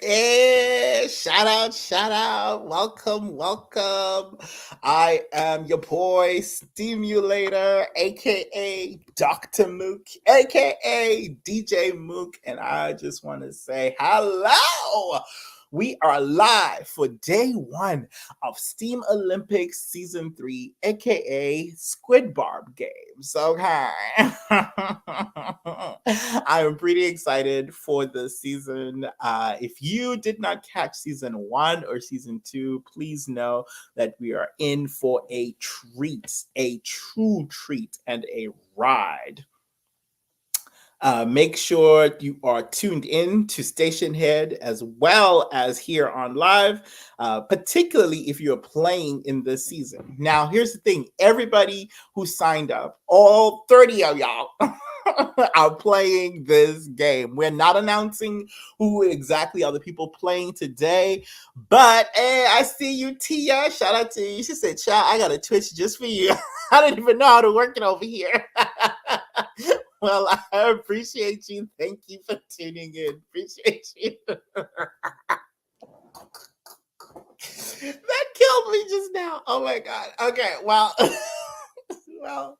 Hey, shout out, welcome. I am your boy Stimulator, aka Dr. Mook, aka DJ Mook, and I just want to say hello. We are live for day one of Steam Olympics season 3, aka Squid Barb Games. Okay. I am pretty excited for this season. If you did not catch season 1 or season 2, please know that we are in for a treat, a true treat, and a ride. Make sure you are tuned in to Station Head as well as here on live, particularly if you're playing in this season. Now, here's the thing, everybody who signed up, all 30 of y'all, are playing this game. We're not announcing who exactly are the people playing today, but hey, I see you, Tia. Shout out to you. She said, "Child, I got a Twitch just for you." I didn't even know how to work it over here. Well, I appreciate you. Thank you for tuning in. Appreciate you. That killed me just now. Oh my god. Okay. Well, well.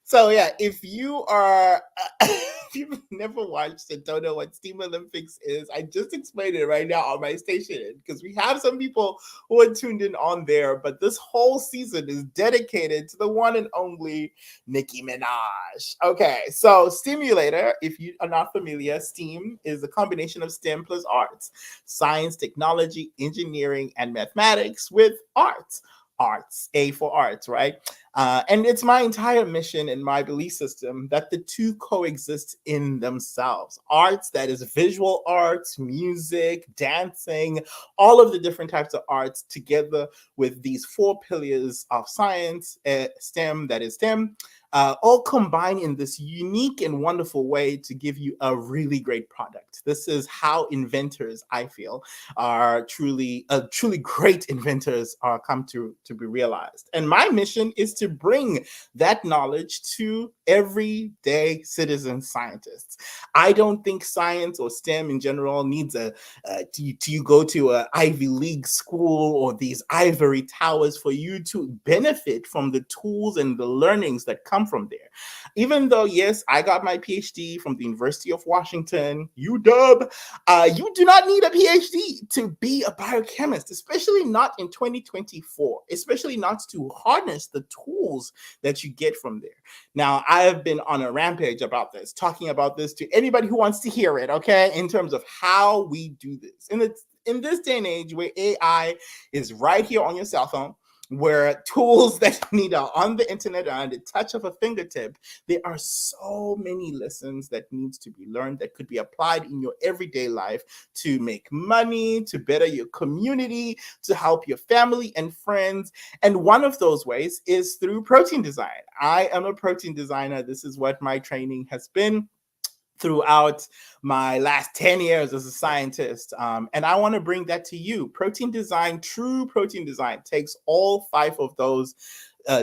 So yeah, if you are if you've never watched and don't know what Steam Olympics is, I just explained it right now on my station because we have some people who are tuned in on there, but this whole season is dedicated to the one and only Nicki Minaj. Okay, so Stimulator, if you are not familiar, STEAM is a combination of STEM plus arts, science, technology, engineering, and mathematics with arts. Arts, A for arts, right? And it's my entire mission and my belief system that the two coexist in themselves. Arts, that is visual arts, music, dancing, all of the different types of arts together with these four pillars of science, STEM, that is STEM, all combine in this unique and wonderful way to give you a really great product. This is how inventors, I feel, are truly great inventors are come to be realized. And my mission is to bring that knowledge to everyday citizen scientists. I don't think science or STEM in general needs do you go to a Ivy League school or these ivory towers for you to benefit from the tools and the learnings that come from there. Even though, yes, I got my PhD from the University of Washington, UW, you do not need a PhD to be a biochemist, especially not in 2024, especially not to harness the tools that you get from there. Now, I have been on a rampage about this, talking about this to anybody who wants to hear it, okay, in terms of how we do this. And it's in this day and age where AI is right here on your cell phone, where tools that you need are on the internet are on the touch of a fingertip, there are so many lessons that needs to be learned that could be applied in your everyday life to make money, to better your community, to help your family and friends. And one of those ways is through protein design. I am a protein designer. This is what my training has been throughout my last 10 years as a scientist. And I want to bring that to you. Protein design, true protein design, takes all five of those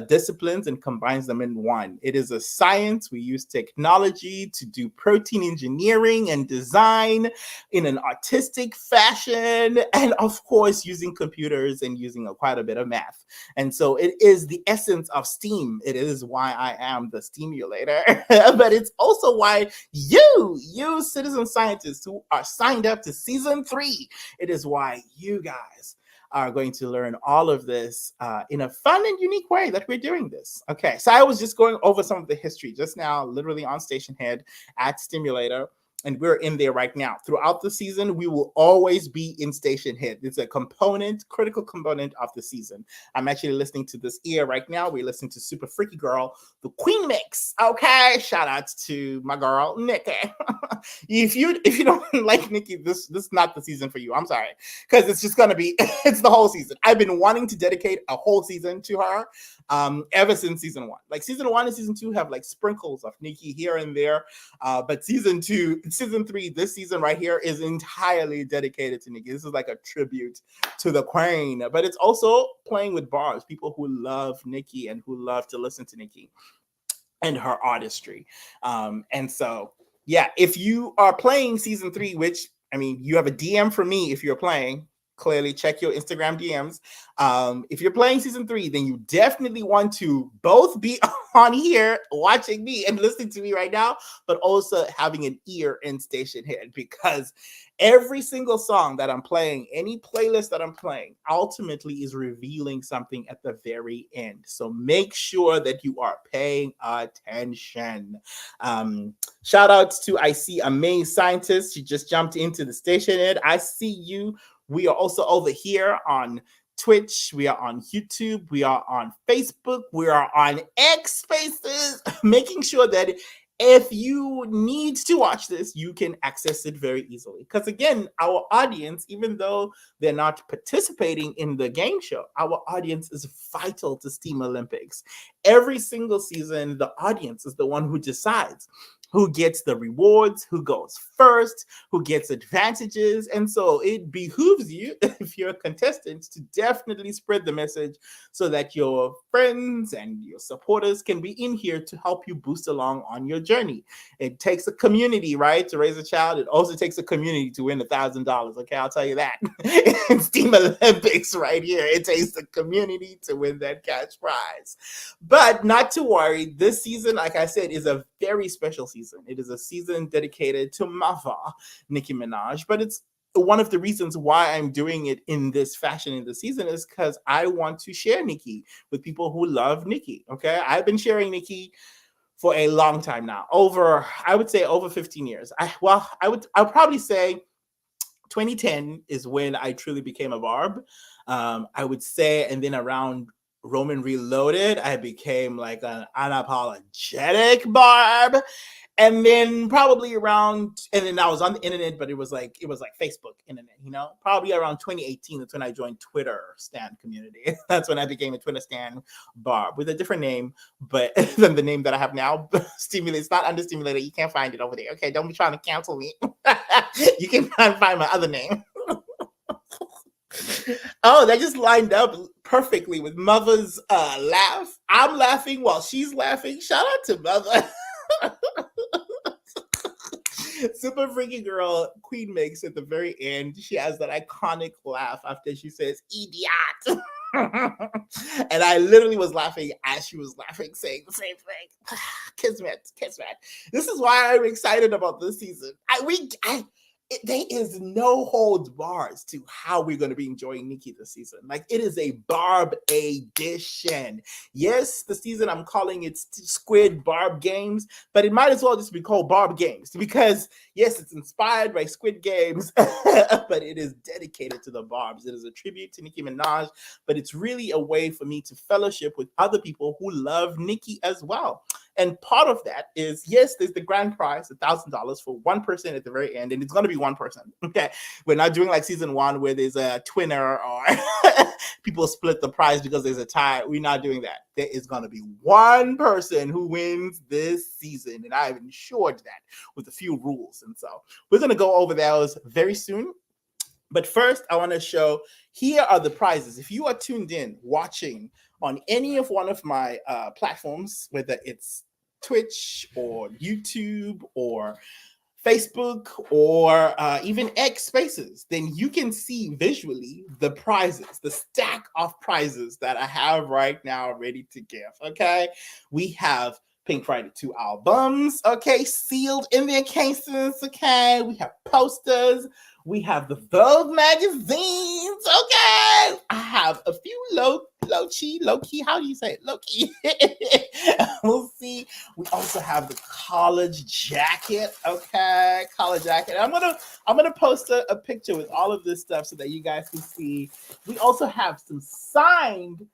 disciplines and combines them in one. It is a science. We use technology to do protein engineering and design in an artistic fashion, and of course, using computers and using quite a bit of math. And so it is the essence of STEAM. It is why I am the stimulator, but it's also why you citizen scientists who are signed up to season 3, it is why you guys are going to learn all of this in a fun and unique way that we're doing this. Okay, so I was just going over some of the history just now, literally on Station Head at Stimulator, and we're in there right now. Throughout the season, we will always be in Station Head. It's a component, critical component of the season. I'm actually listening to this ear right now. We're listening to Super Freaky Girl, the Queen Mix. Okay, shout out to my girl Nikki. if you don't like Nikki, this is not the season for you. I'm sorry, because it's just gonna be it's the whole season. I've been wanting to dedicate a whole season to her ever since season 1. Like season 1 and season 2 have like sprinkles of Nikki here and there, but season 3, this season right here is entirely dedicated to Nikki. This is like a tribute to the Queen, but it's also playing with bars. People who love Nikki and who love to listen to Nikki and her artistry. And so, yeah, if you are playing season 3, which I mean, you have a DM from me if you're playing. Clearly, check your Instagram DMs. If you're playing season 3, then you definitely want to both be on here watching me and listening to me right now, but also having an ear in station head, because every single song that I'm playing, any playlist that I'm playing, ultimately is revealing something at the very end. So make sure that you are paying attention. Shout outs to I see Amazing Scientist. She just jumped into the station head. I see you. We are also over here on Twitch, we are on YouTube, we are on Facebook, we are on X Spaces, making sure that if you need to watch this, you can access it very easily. Because again, our audience, even though they're not participating in the game show, our audience is vital to Steam Olympics. Every single season, the audience is the one who decides who gets the rewards, who goes first, who gets advantages. And so it behooves you, if you're a contestant, to definitely spread the message so that your friends and your supporters can be in here to help you boost along on your journey. It takes a community, right, to raise a child. It also takes a community to win $1,000. Okay, I'll tell you that. In Steam Olympics right here, it takes a community to win that cash prize. But not to worry, this season, like I said, is a very special season. It is a season dedicated to Mava, Nicki Minaj, but it's one of the reasons why I'm doing it in this fashion in the season is because I want to share Nicki with people who love Nicki. Okay, I've been sharing Nicki for a long time now, I would say over 15 years. I'll probably say 2010 is when I truly became a Barb. I would say, and then around Roman Reloaded, I became like an unapologetic Barb. And then probably around, and then I was on the internet, but it was like Facebook internet, probably around 2018. That's when I joined Twitter Stan community. That's when I became a Twitter Stan Barb with a different name, but than the name that I have now. Stimulate. It's not under Stimulator. You can't find it over there. Okay, don't be trying to cancel me. You can find my other name. Oh, that just lined up perfectly with Mother's laugh. I'm laughing while she's laughing. Shout out to Mother. Super Freaky Girl Queen makes at the very end. She has that iconic laugh after she says "idiot," and I literally was laughing as she was laughing, saying the same thing. Kismet. This is why I'm excited about this season. There is no holds bars to how we're going to be enjoying Nicki this season. Like, it is a Barb edition. Yes, the season I'm calling it Squid Barb Games, but it might as well just be called Barb Games because, yes, it's inspired by Squid Games, but it is dedicated to the Barbs. It is a tribute to Nicki Minaj, but it's really a way for me to fellowship with other people who love Nicki as well. And part of that is, yes, there's the grand prize, $1,000 for one person at the very end, and it's going to be one person. Okay, we're not doing like season 1 where there's a twinner or people split the prize because there's a tie. We're not doing that. There is going to be one person who wins this season, and I've ensured that with a few rules. And so we're going to go over those very soon. But first, I want to show, here are the prizes. If you are tuned in, watching on any of one of my platforms, whether it's Twitch or YouTube or Facebook or even X Spaces, then you can see visually the prizes, the stack of prizes that I have right now ready to give. Okay, we have Pink Friday 2 albums, okay, sealed in their cases, okay. We have posters. We have the Vogue magazines, okay. I have a few low-key, how do you say it? Low-key. We'll see. We also have the college jacket, okay, college jacket. I'm gonna post a picture with all of this stuff so that you guys can see. We also have some signed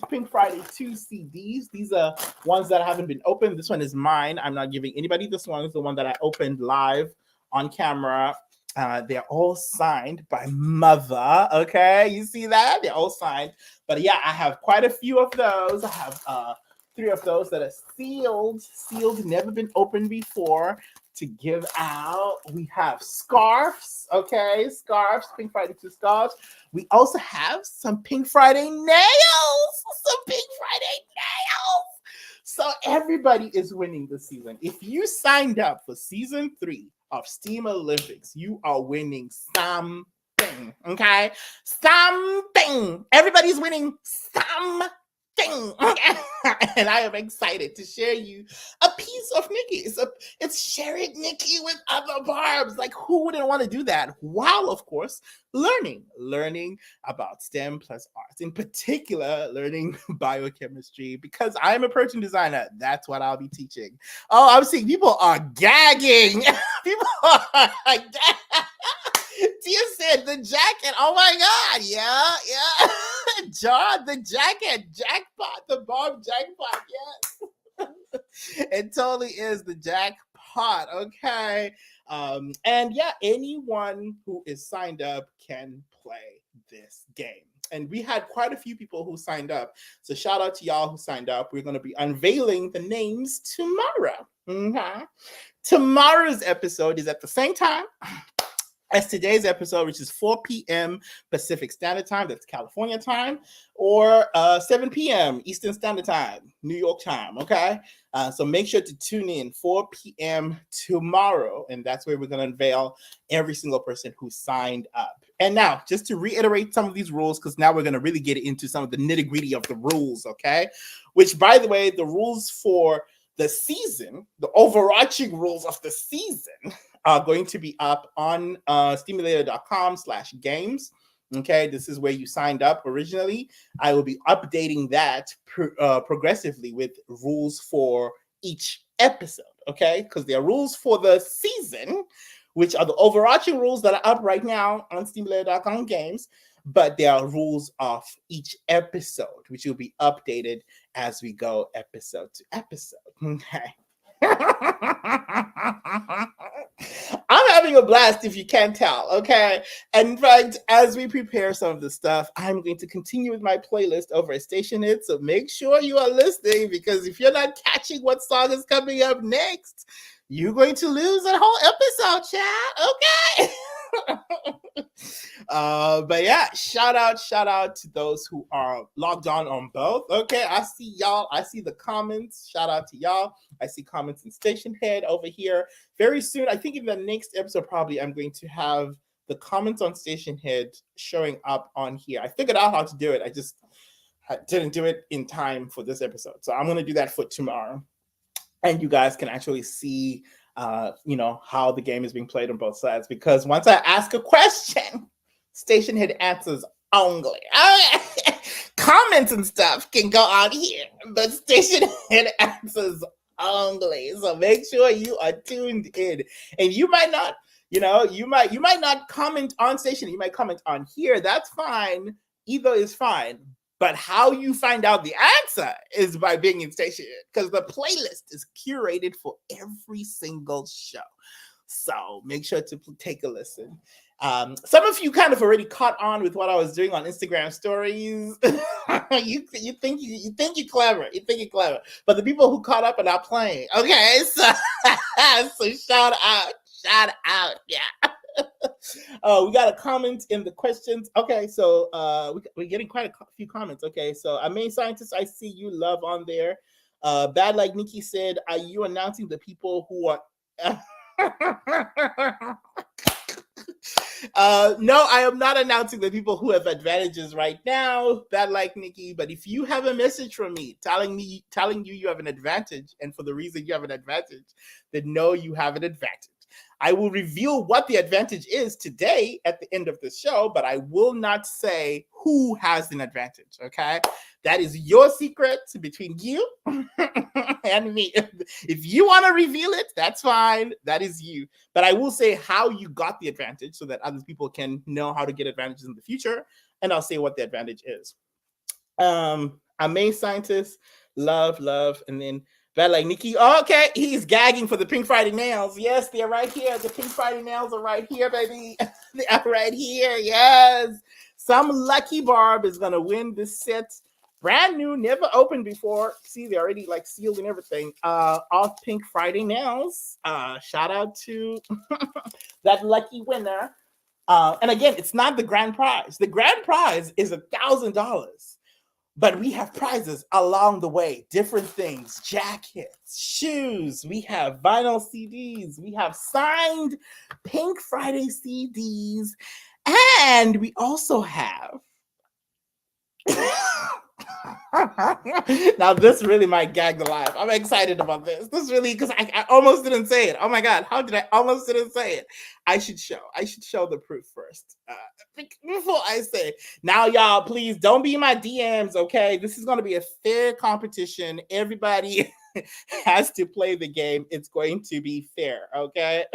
Pink Friday 2 CDs. These are ones that haven't been opened. This one is mine. I'm not giving anybody this one. It's the one that I opened live on camera. They're all signed by Mother. Okay, you see that? They're all signed. But yeah, I have quite a few of those. I have 3 of those that are sealed, never been opened before, to give out. We have scarves, okay? Scarves, Pink Friday 2 scarves. We also have some Pink Friday nails. So everybody is winning this season. If you signed up for season 3 of Steam Olympics, you are winning something. Okay? Something. Everybody's winning something. Okay? And I am excited to share you a piece of Nikki. It's sharing Nikki with other barbs. Like, who wouldn't want to do that? While, of course, learning about STEM plus arts, in particular, learning biochemistry, because I'm a protein designer. That's what I'll be teaching. Oh, I'm seeing people are gagging. People are gagging. Tia said the jacket. Oh my God. Yeah. John, the jacket. Jackpot. The bomb jackpot. Yes. It totally is the jackpot. Okay. And yeah, anyone who is signed up can play this game. And we had quite a few people who signed up. So shout out to y'all who signed up. We're going to be unveiling the names tomorrow. Mm-hmm. Tomorrow's episode is at the same time as today's episode, which is 4 p.m. Pacific Standard Time, that's California time, or 7 p.m. Eastern Standard Time, New York time, okay? So make sure to tune in 4 p.m. tomorrow, and that's where we're going to unveil every single person who signed up. And now, just to reiterate some of these rules, because now we're going to really get into some of the nitty-gritty of the rules, okay? Which, by the way, the rules for the season, the overarching rules of the season, are going to be up on stimulator.com/games. Okay, this is where you signed up originally. I will be updating that progressively with rules for each episode. Okay, because there are rules for the season, which are the overarching rules that are up right now on stimulator.com/games. But there are rules of each episode, which will be updated as we go episode to episode. Okay. I'm having a blast if you can't tell, okay? And in fact, as we prepare some of the stuff, I'm going to continue with my playlist over at Station Hit, so make sure you are listening, because if you're not catching what song is coming up next, you're going to lose a whole episode, chat, okay? But yeah, shout out to those who are logged on both. Okay, I see y'all. I see the comments. Shout out to y'all. I see comments in Station Head over here. Very soon, I think in the next episode, probably I'm going to have the comments on Station Head showing up on here. I figured out how to do it. I just didn't do it in time for this episode. So I'm going to do that for tomorrow. And you guys can actually see how the game is being played on both sides, because once I ask a question, Station Head answers only. Comments and stuff can go on here, but Station Head answers only. So make sure you are tuned in. And you might not, you might not comment on Station. You might comment on here. That's fine. Either is fine. But how you find out the answer is by being in Station, because the playlist is curated for every single show. So make sure to take a listen. Some of you kind of already caught on with what I was doing on Instagram stories. you think you're clever. You think you're clever. But the people who caught up are not playing. Okay, so shout out. Yeah. We got a comment in the questions. Okay, so we're getting quite a few comments. Okay, so our main scientist, I see you, love on there. Bad Like Nikki said, are you announcing the people who are no, I am not announcing the people who have advantages right now, Bad Like Nikki. But if you have a message from me telling you have an advantage, and for the reason you have an advantage, then know you have an advantage. I will reveal what the advantage is today at the end of the show, but I will not say who has an advantage, okay? That is your secret between you and me. If you want to reveal it, that's fine. That is you. But I will say how you got the advantage so that other people can know how to get advantages in the future, and I'll say what the advantage is. Our main scientist, love, and then Bad Like Nikki. Okay, he's gagging for the Pink Friday nails. Yes, they're right here. The Pink Friday nails are right here, baby. They are right here. Yes. Some lucky barb is going to win this set. Brand new, never opened before. See, they're already like sealed and everything. Of Pink Friday nails. Shout out to that lucky winner. And again, it's not the grand prize. The grand prize is $1,000. But we have prizes along the way, different things, jackets, shoes. We have vinyl CDs. We have signed Pink Friday CDs. And we also have now this really might gag the life. I'm excited about this. This really because I almost didn't say it. Oh my god, how did I almost didn't say it? I should show the proof first. Before I say now, y'all, please don't be in my DMs, okay? This is gonna be a fair competition. Everybody has to play the game. It's going to be fair, okay?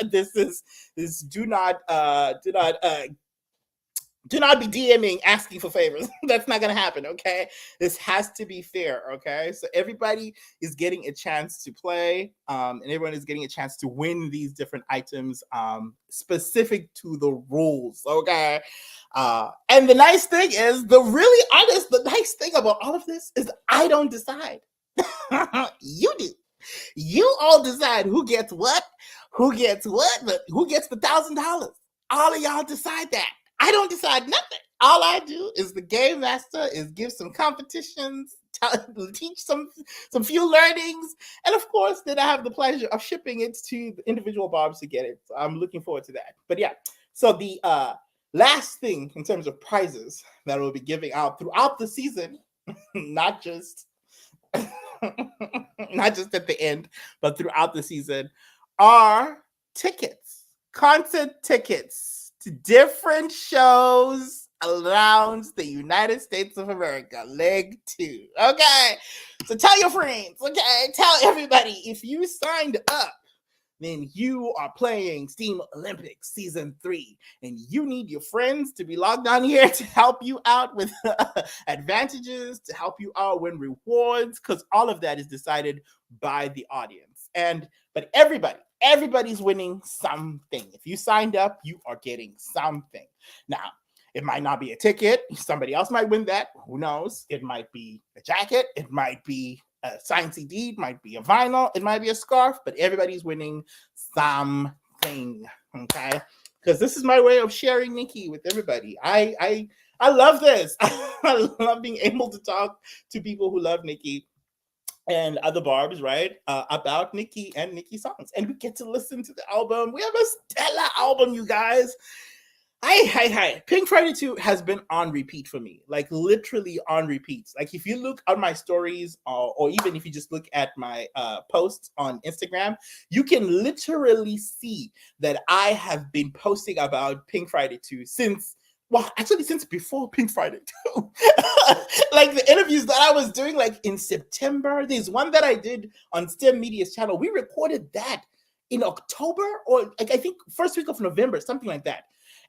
This do not be DMing asking for favors. That's not gonna happen, okay? This has to be fair, okay? So everybody is getting a chance to play, and everyone is getting a chance to win these different items specific to the rules, okay? And the nice thing is, the nice thing about all of this is I don't decide. You do. You all decide who gets what, who gets the $1,000. All of y'all decide that. I don't decide nothing. All I do is the game master is give some competitions, teach some few learnings, and of course, then I have the pleasure of shipping it to the individual barbs to get it. So I'm looking forward to that. But yeah, so the last thing in terms of prizes that we'll be giving out throughout the season, not just not just at the end, but throughout the season, are tickets, concert tickets to different shows around the United States of America, leg 2. Okay, so tell your friends, okay, tell everybody if you signed up, then you are playing Steam Olympics Season 3, and you need your friends to be logged on here to help you out with advantages, to help you out win rewards, because all of that is decided by the audience. But everybody's winning something. If you signed up, you are getting something. Now, it might not be a ticket. Somebody else might win that. Who knows? It might be a jacket. It might be a signed CD, it might be a vinyl, it might be a scarf, but everybody's winning something, okay? Because this is my way of sharing Nikki with everybody. I love this. I love being able to talk to people who love Nikki and other barbs, right? About Nikki and Nikki songs, and we get to listen to the album. We have a stellar album, you guys. Hi. Pink Friday 2 has been on repeat for me, like literally on repeats. Like if you look at my stories or even if you just look at my posts on Instagram, you can literally see that I have been posting about Pink Friday 2 since before Pink Friday 2. Like the interviews that I was doing like in September. There's one that I did on STEM Media's channel. We recorded that in October or like I think first week of November, something like that.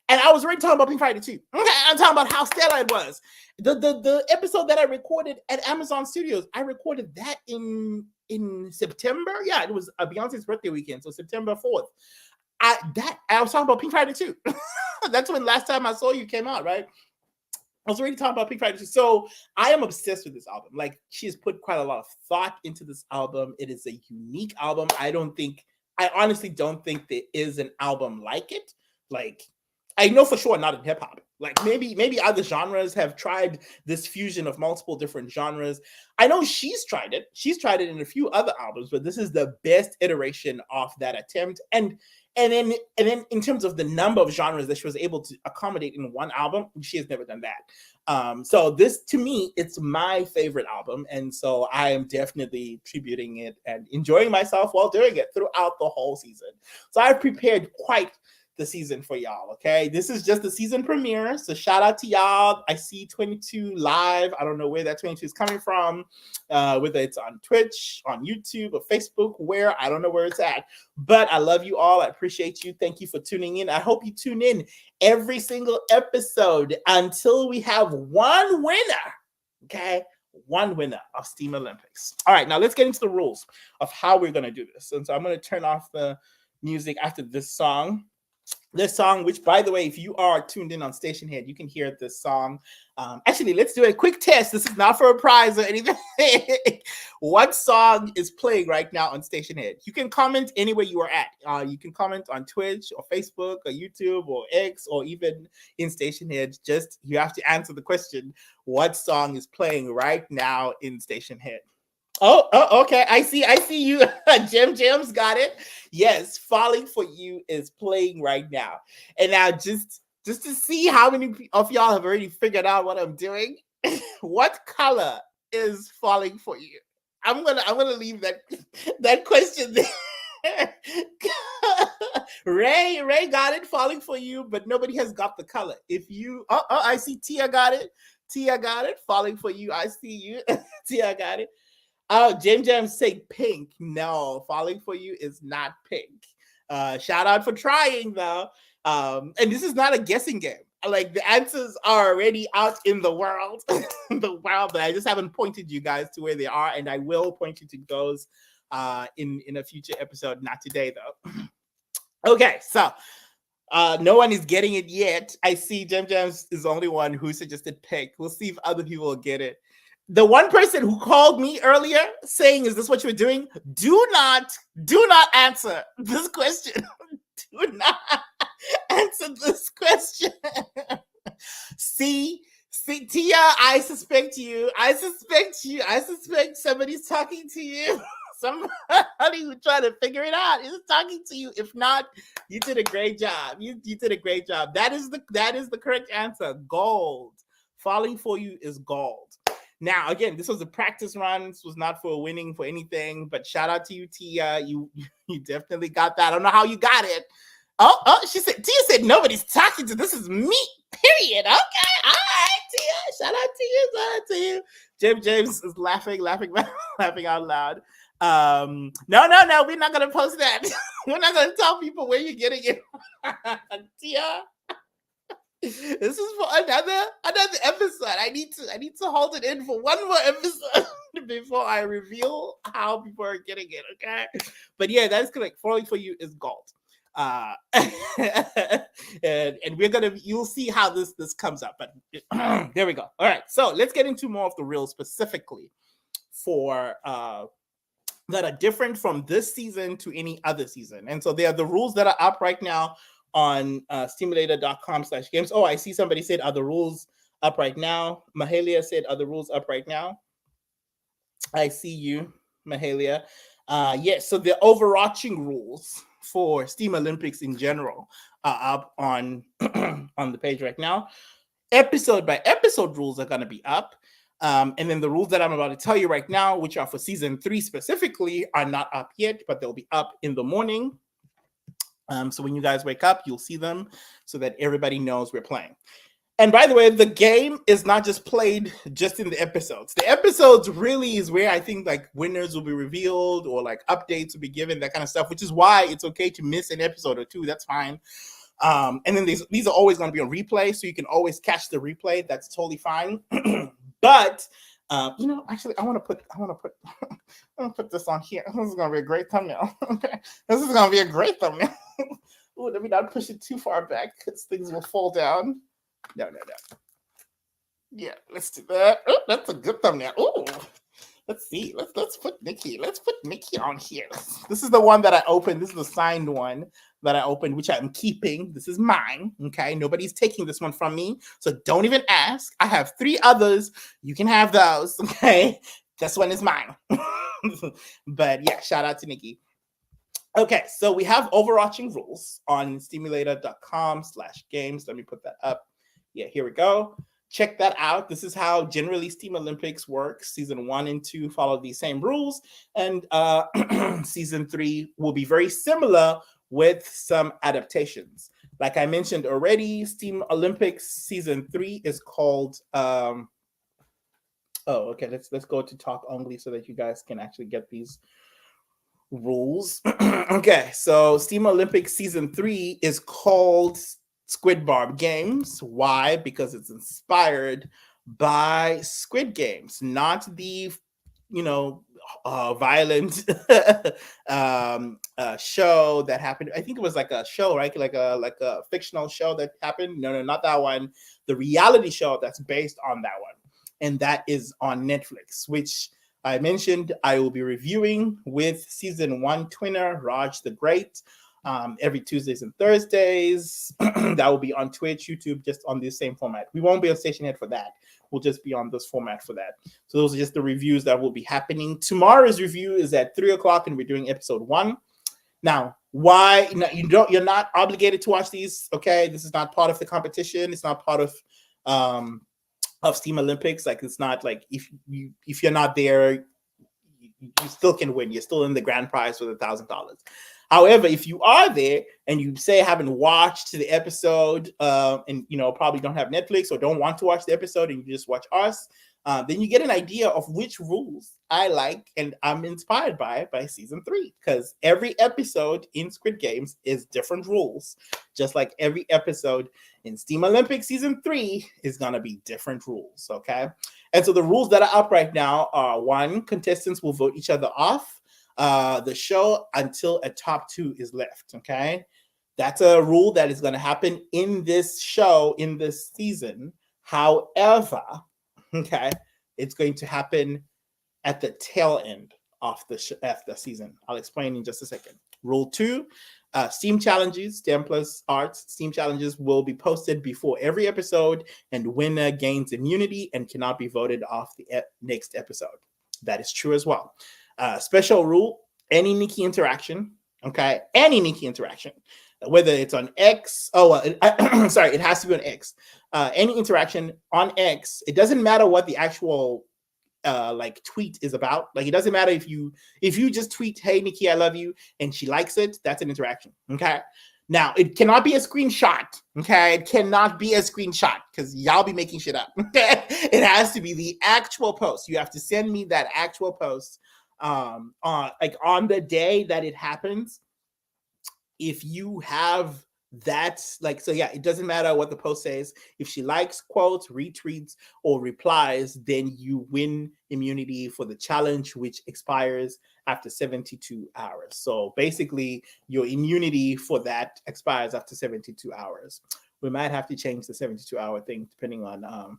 And I was already talking about Pink Friday 2. Okay, I'm talking about how stellar it was. The episode that I recorded at Amazon Studios, I recorded that in September. Yeah, it was Beyonce's birthday weekend, so September 4th. I was talking about Pink Friday 2. That's when last time I saw you came out, right? I was already talking about Pink Friday 2. So I am obsessed with this album. Like she has put quite a lot of thought into this album. It is a unique album. I honestly don't think there is an album like it. Like I know for sure not in hip hop. Like maybe other genres have tried this fusion of multiple different genres. I know she's tried it. She's tried it in a few other albums, but this is the best iteration of that attempt. And then in terms of the number of genres that she was able to accommodate in one album, she has never done that. So this to me, it's my favorite album, and so I am definitely tributing it and enjoying myself while doing it throughout the whole season. So I've prepared quite the season for y'all. Okay, this is just the season premiere, so shout out to y'all. I see 22 live. I don't know where that 22 is coming from, whether it's on Twitch, on YouTube, or Facebook. Where I don't know where it's at, but I love you all. I appreciate you. Thank you for tuning in. I hope you tune in every single episode until we have one winner. Okay, one winner of Steam Olympics. All right, now let's get into the rules of how we're going to do this. And so I'm going to turn off the music after this song. this song, which by the way, if you are tuned in on Station Head, you can hear this song. Actually, let's do a quick test. This is not for a prize or anything. What song is playing right now on Station Head? You can comment anywhere you are at. You can comment on Twitch or Facebook or YouTube or X or even in Station Head. Just you have to answer the question: what song is playing right now in Station Head? Oh, okay. I see you. Jim's got it. Yes, Falling for You is playing right now. And now just to see how many of y'all have already figured out what I'm doing, what color is Falling for You? I'm gonna leave that question there. Ray got it, Falling for You, but nobody has got the color. If you I see Tia got it. Tia got it, Falling for You. I see you. Tia got it. Oh, James say pink. No, Falling for You is not pink. Shout out for trying though. And this is not a guessing game. Like the answers are already out in the world, but I just haven't pointed you guys to where they are, and I will point you to those in a future episode. Not today though. Okay, so no one is getting it yet. I see James is the only one who suggested pink. We'll see if other people will get it. The one person who called me earlier saying, "Is this what you're doing?" Do not answer this question. Do not answer this question. See, Tia, I suspect you. I suspect somebody's talking to you. Somebody who trying to figure it out is talking to you. If not, you did a great job. You did a great job. That is the correct answer. Gold. Falling for You is gold. Now, again, this was a practice run. This was not for winning for anything, but shout out to you, Tia. You definitely got that. I don't know how you got it. Oh, Tia said nobody's talking to. This is me. Period. Okay, all right, Tia. Shout out to you. James is laughing out loud. No, we're not gonna post that. We're not gonna tell people where you're getting it. Tia. This is for another episode. I need to hold it in for one more episode before I reveal how people are getting it. Okay, but yeah, that's correct. Falling for You is gold. And you'll see how this comes up. But there we go. All right, so let's get into more of the rules specifically for that are different from this season to any other season. And so they are the rules that are up right now on stimulator.com/games. Oh, I see somebody said, are the rules up right now? Mahalia said, are the rules up right now? I see you, Mahalia. Yes, so the overarching rules for Steam Olympics in general are up on on the page right now. Episode by episode rules are going to be up. And then the rules that I'm about to tell you right now, which are for season 3 specifically, are not up yet, but they'll be up in the morning. So when you guys wake up, you'll see them so that everybody knows we're playing. And by the way, the game is not just played just in the episodes. The episodes really is where I think like winners will be revealed or like updates will be given, that kind of stuff, which is why it's okay to miss an episode or two. That's fine. And then these are always going to be on replay, so you can always catch the replay. That's totally fine. But actually, I want to put this on here. This is going to be a great thumbnail. Okay, this is going to be a great thumbnail. Ooh, let me not push it too far back because things will fall down. No. Yeah, let's do that. Oh, that's a good thumbnail. Ooh, let's see. Let's put Nikki. Let's put Nikki on here. This is the one that I opened. This is the signed one that I opened, which I'm keeping. This is mine. Okay, nobody's taking this one from me, so don't even ask. I have 3 others. You can have those. Okay, this one is mine. But yeah, shout out to Nikki. Okay, so we have overarching rules on stimulator.com/games. Let me put that up. Yeah, here we go. Check that out. This is how generally Steam Olympics works. Season 1 and 2 follow these same rules, and season 3 will be very similar with some adaptations. Like I mentioned already, Steam Olympics season 3 is called. Okay. Let's go to talk only so that you guys can actually get these rules. Okay, so Steam Olympics season 3 is called Squid Barb Games. Why? Because it's inspired by Squid Games, not the violent show that happened. I think it was like a show, right? Like a fictional show that happened. No, not that one. The reality show that's based on that one, and that is on Netflix, which I mentioned I will be reviewing with season 1 twinner Raj the Great. Every Tuesdays and Thursdays. That will be on Twitch, YouTube, just on the same format. We won't be on Stationhead for that. We'll just be on this format for that. So those are just the reviews that will be happening. Tomorrow's review is at 3:00, and we're doing episode 1. Now, why you're not obligated to watch these? Okay, this is not part of the competition. It's not part of Steam Olympics. Like, it's not like if you're not there, you still can win. You're still in the grand prize with $1,000. However, if you are there and you say haven't watched the episode, and probably don't have Netflix or don't want to watch the episode, and you just watch us, then you get an idea of which rules I like and I'm inspired by season 3. Because every episode in Squid Games is different rules, just like every episode in Steam Olympics season 3 is gonna be different rules. Okay, and so the rules that are up right now are: 1, contestants will vote each other off the show until a top 2 is left. Okay, that's a rule that is going to happen in this show, in this season. However, okay, it's going to happen at the tail end of the season. I'll explain in just a second. Rule 2, Steam challenges, STEM Plus Arts Steam challenges will be posted before every episode, and winner gains immunity and cannot be voted off the next episode. That is true as well. Special rule: any Nikki interaction, okay, any Nikki interaction, whether it's on X, sorry, it has to be on X. Any interaction on X, it doesn't matter what the actual tweet is about. Like, it doesn't matter if you just tweet, "Hey Nikki, I love you," and she likes it. That's an interaction. Okay. Now, it cannot be a screenshot. Okay, it cannot be a screenshot because y'all be making shit up. Okay, it has to be the actual post. You have to send me that actual post on the day that it happens. If you have that, it doesn't matter what the post says. If she likes, quotes, retweets, or replies, then you win immunity for the challenge, which expires after 72 hours. So basically, your immunity for that expires after 72 hours. We might have to change the 72-hour thing depending on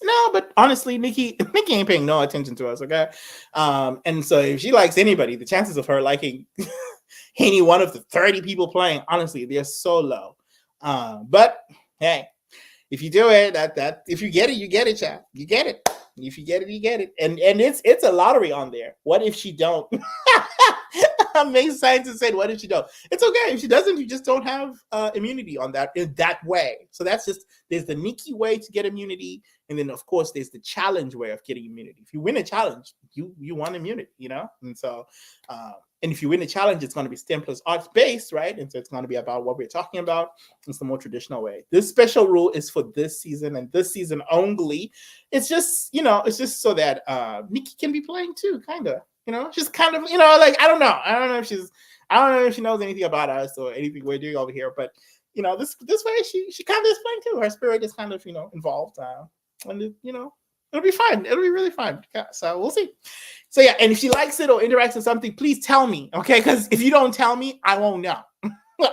no, but honestly, Nikki ain't paying no attention to us, okay? And so if she likes anybody, the chances of her liking any one of the 30 people playing, honestly, they're so low. But hey, if you do it, if you get it, you get it, chat. You get it. If you get it, you get it. And it's a lottery on there. What if she don't? Amazing Scientist said, what if she don't? It's okay. If she doesn't, you just don't have immunity on that in that way. So that's just, there's the Nikki way to get immunity. And then, of course, there's the challenge way of getting immunity. If you win a challenge, you want immunity, And so, and if you win a challenge, it's going to be STEM Plus Arts based, right? And so it's going to be about what we're talking about. It's the more traditional way. This special rule is for this season and this season only. It's just, it's just so that Nikki can be playing too, kind of. Just kind of, I don't know. I don't know if she knows anything about us or anything we're doing over here. But, this way she kind of is playing too. Her spirit is kind of, involved. And, it'll be fun. It'll be really fun. Yeah, so we'll see. So, yeah. And if she likes it or interacts with something, please tell me. Okay. Because if you don't tell me, I won't know.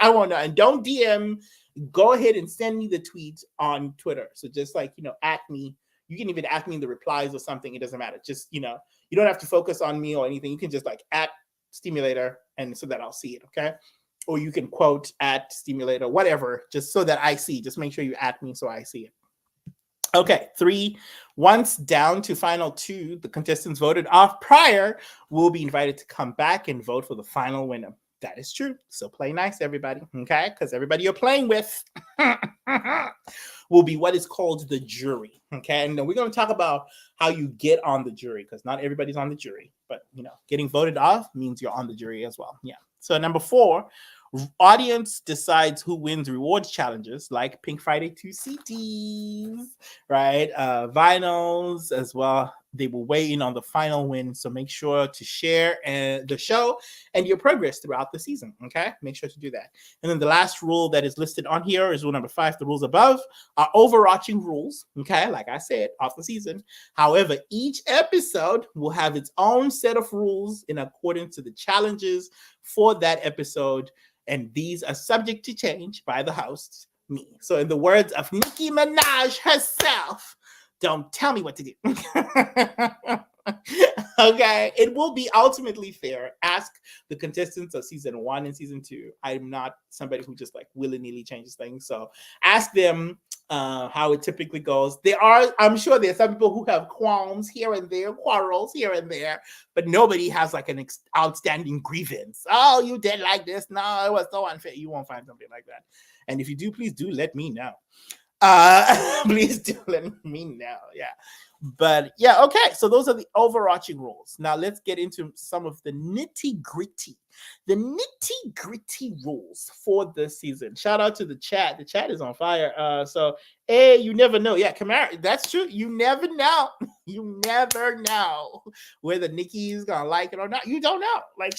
I won't know. And don't DM. Go ahead and send me the tweet on Twitter. So just at me. You can even ask me in the replies or something. It doesn't matter. Just, you don't have to focus on me or anything. You can just at Stimulator, and so that I'll see it, okay? Or you can quote at Stimulator, whatever, just so that I see. Just make sure you at me so I see it. Okay, 3. Once down to final 2, the contestants voted off prior will be invited to come back and vote for the final winner. That is true. So play nice, everybody, okay? Because everybody you're playing with will be what is called the jury, okay? And then we're going to talk about how you get on the jury, because not everybody's on the jury. But, getting voted off means you're on the jury as well. Yeah. So number 4, audience decides who wins rewards challenges like Pink Friday 2 CDs, right? Vinyls as well They will weigh in on the final win. So make sure to share the show and your progress throughout the season. Okay, make sure to do that. And then the last rule that is listed on here is rule number 5. The rules above are overarching rules. Okay, like I said, off the season. However, each episode will have its own set of rules in accordance to the challenges for that episode. And these are subject to change by the hosts, me. So in the words of Nicki Minaj herself, don't tell me what to do. Okay, it will be ultimately fair. Ask the contestants of season 1 and season 2. I'm not somebody who just like willy-nilly changes things. So ask them how it typically goes. I'm sure there's some people who have qualms here and there, quarrels here and there, but nobody has like an outstanding grievance. Oh, you did like this. No, it was so unfair. You won't find something like that. And if you do, please do let me know. Please do let me know. Yeah. But yeah, okay. So those are the overarching rules. Now let's get into some of the nitty gritty rules for this season. Shout out to the chat. The chat is on fire. So hey, you never know. Yeah, Kamara, that's true. You never know. You never know whether Nikki is gonna like it or not. You don't know. Like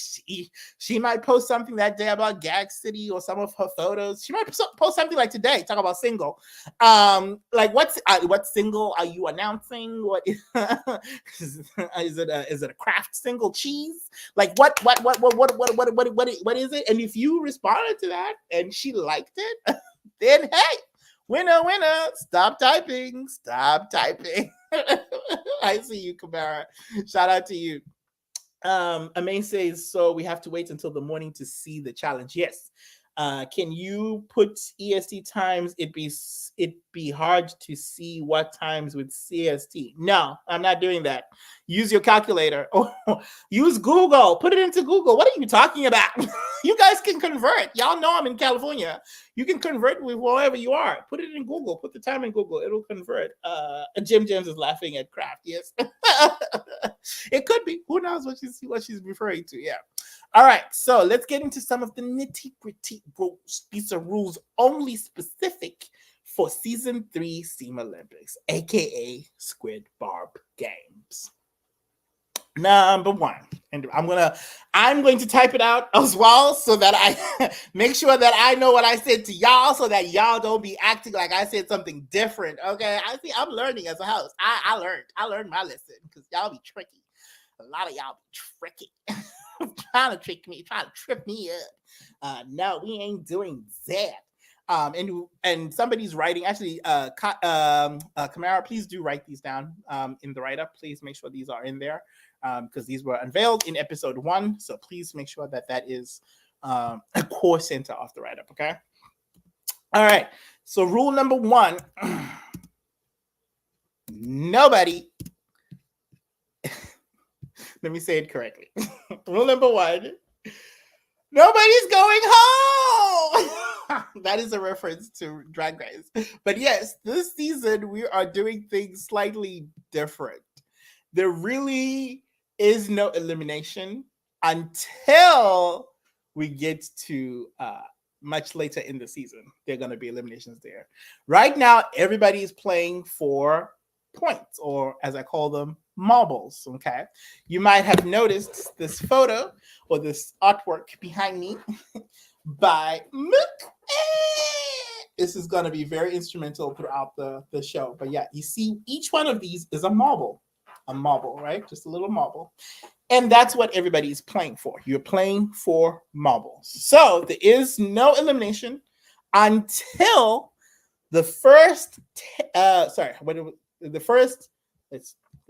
she might post something that day about Gag City or some of her photos. She might post something like today, talk about single. Like what single are you announcing? What is it? A craft single cheese? Like what is it? And if you responded to that and she liked it, then hey, winner. Stop typing. I see you, Kamara. Shout out to you. Amain says, so we have to wait until the morning to see the challenge. Yes. Can you put EST times? It'd be hard to see what times with CST. No, I'm not doing that. Use your calculator. Oh, use Google. Put it into Google. What are you talking about? You guys can convert. Y'all know I'm in California. You can convert with wherever you are. Put it in Google. Put the time in Google. It'll convert. Jim James is laughing at craft. Yes. It could be. Who knows what she's referring to? Yeah. All right, so let's get into some of the nitty-gritty rules. These are rules only specific for Season 3 Steam Olympics, aka Squid Barb Games. Number 1, and I'm going to type it out as well so that I make sure that I know what I said to y'all, so that y'all don't be acting like I said something different. Okay, I'm learning as a host. I learned my lesson because y'all be tricky. A lot of y'all be tricky. Trying to trick me, trying to trip me up. No, we ain't doing that. And somebody's writing. Actually, Kamara, please do write these down in the write-up. Please make sure these are in there because these were unveiled in episode 1. So please make sure that is a core center of the write-up. Okay. All right. So rule number 1: nobody. Let me say it correctly. Rule number 1: nobody's going home. That is a reference to Drag Race. But yes, this season we are doing things slightly different. There really is no elimination until we get to much later in the season. There are going to be eliminations there. Right now, everybody is playing for points, or as I call them, marbles. Okay, you might have noticed this photo or this artwork behind me by Mook. This is going to be very instrumental throughout the show. But yeah, you see, each one of these is a marble, right? Just a little marble. And that's what everybody is playing for. You're playing for marbles. So there is no elimination until the first.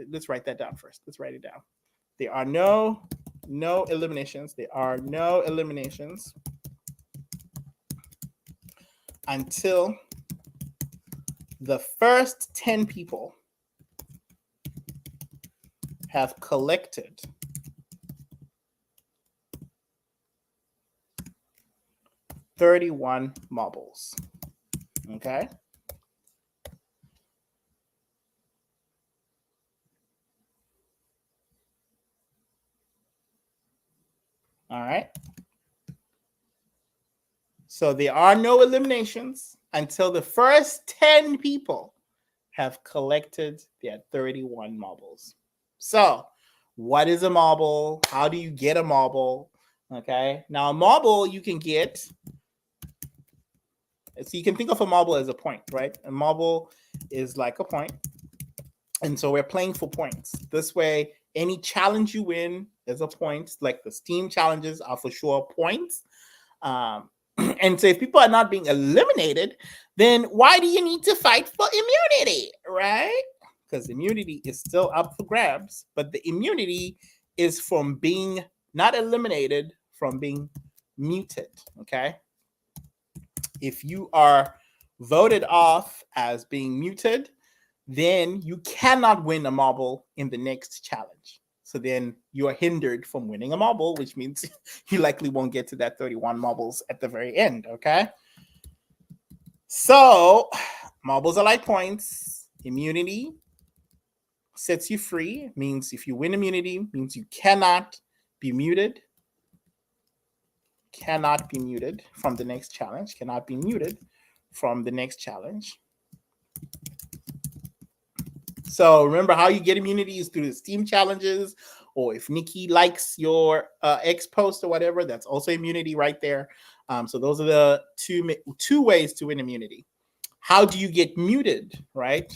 Let's write that down first. Let's write it down. There are no eliminations. There are no eliminations until the first 10 people have collected 31 marbles. Okay? All right. So there are no eliminations until the first 10 people have collected their 31 marbles. So, what is a marble? How do you get a marble? Okay. Now, a marble you can get. So you can think of a marble as a point, right? A marble is like a point. And so we're playing for points. This way, any challenge you win is a point. Like the Steam challenges are for sure points. Um, and so if people are not being eliminated, then why do you need to fight for immunity, right? Because immunity is still up for grabs, but the immunity is from being not eliminated, from being muted, okay? If you are voted off as being muted, then you cannot win a marble in the next challenge. So then you are hindered from winning a marble, which means you likely won't get to that 31 marbles at the very end, okay? So marbles are like points. Immunity sets you free. Means if you win immunity, means you cannot be muted. Cannot be muted from the next challenge. Cannot be muted from the next challenge. So remember how you get immunity is through the Steam challenges, or if Nikki likes your X post or whatever, that's also immunity right there. So those are the two ways to win immunity. How do you get muted, right?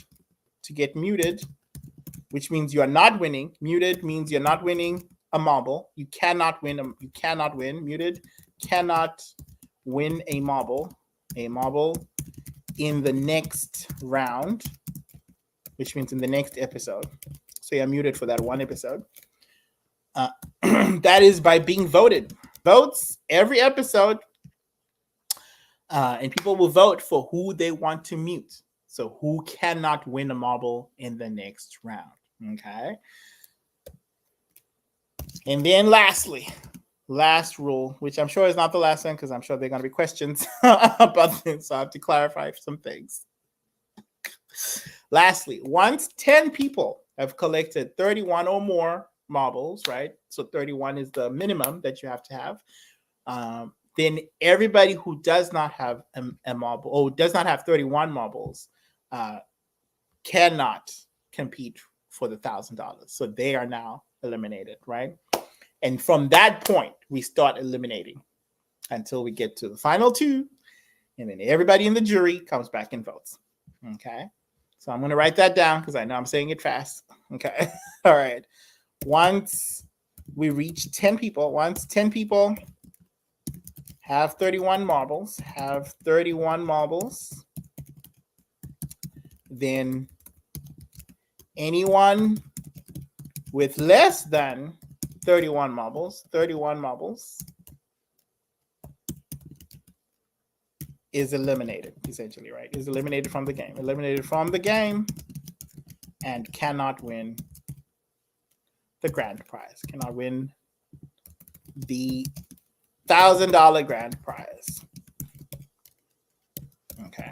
To get muted, which means you are not winning. Muted means you're not winning a marble. You cannot win. You cannot win. Muted cannot win a marble. A marble in the next round, which means in the next episode. So you're muted for that one episode. That is by being voted. Votes every episode, and people will vote for who they want to mute. So who cannot win a marble in the next round. Okay. And then lastly, last rule, which I'm sure is not the last one because I'm sure there are going to be questions about this. So I have to clarify some things. Lastly, once 10 people have collected 31 or more marbles, right? So 31 is the minimum that you have to have. Then everybody who does not have a marble or does not have 31 marbles cannot compete for the $1,000. So they are now eliminated, right? And from that point, we start eliminating until we get to the final two. And then everybody in the jury comes back and votes. Okay. So I'm going to write that down because I know I'm saying it fast. Okay. All right. Once we reach 10 people, have 31 marbles, then anyone with less than 31 marbles is eliminated, essentially, right? Is eliminated from the game, and cannot win the grand prize, cannot win the $1,000 grand prize. Okay.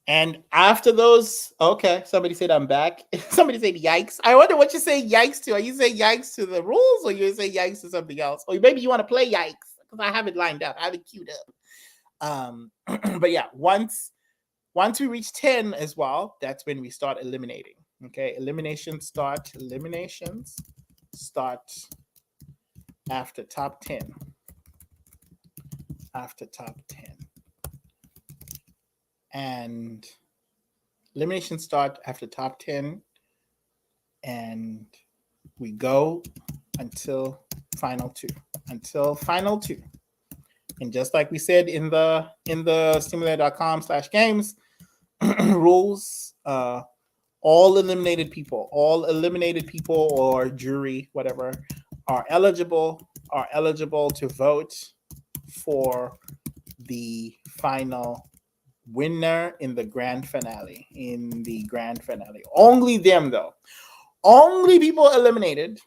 And after those, okay, somebody said I'm back. Somebody said yikes. I wonder what you say yikes to. Are you saying yikes to the rules or you say yikes to something else? Or maybe you want to play yikes because I have it lined up. I have it queued up. But yeah, once we reach 10 as well, that's when we start eliminating. Okay, eliminations start after top 10. And eliminations start after top 10, and we go until final two. And just like we said in the simulator.com/games rules, all eliminated people or jury, whatever, are eligible to vote for the final winner in the grand finale. Only them, though. Only people eliminated,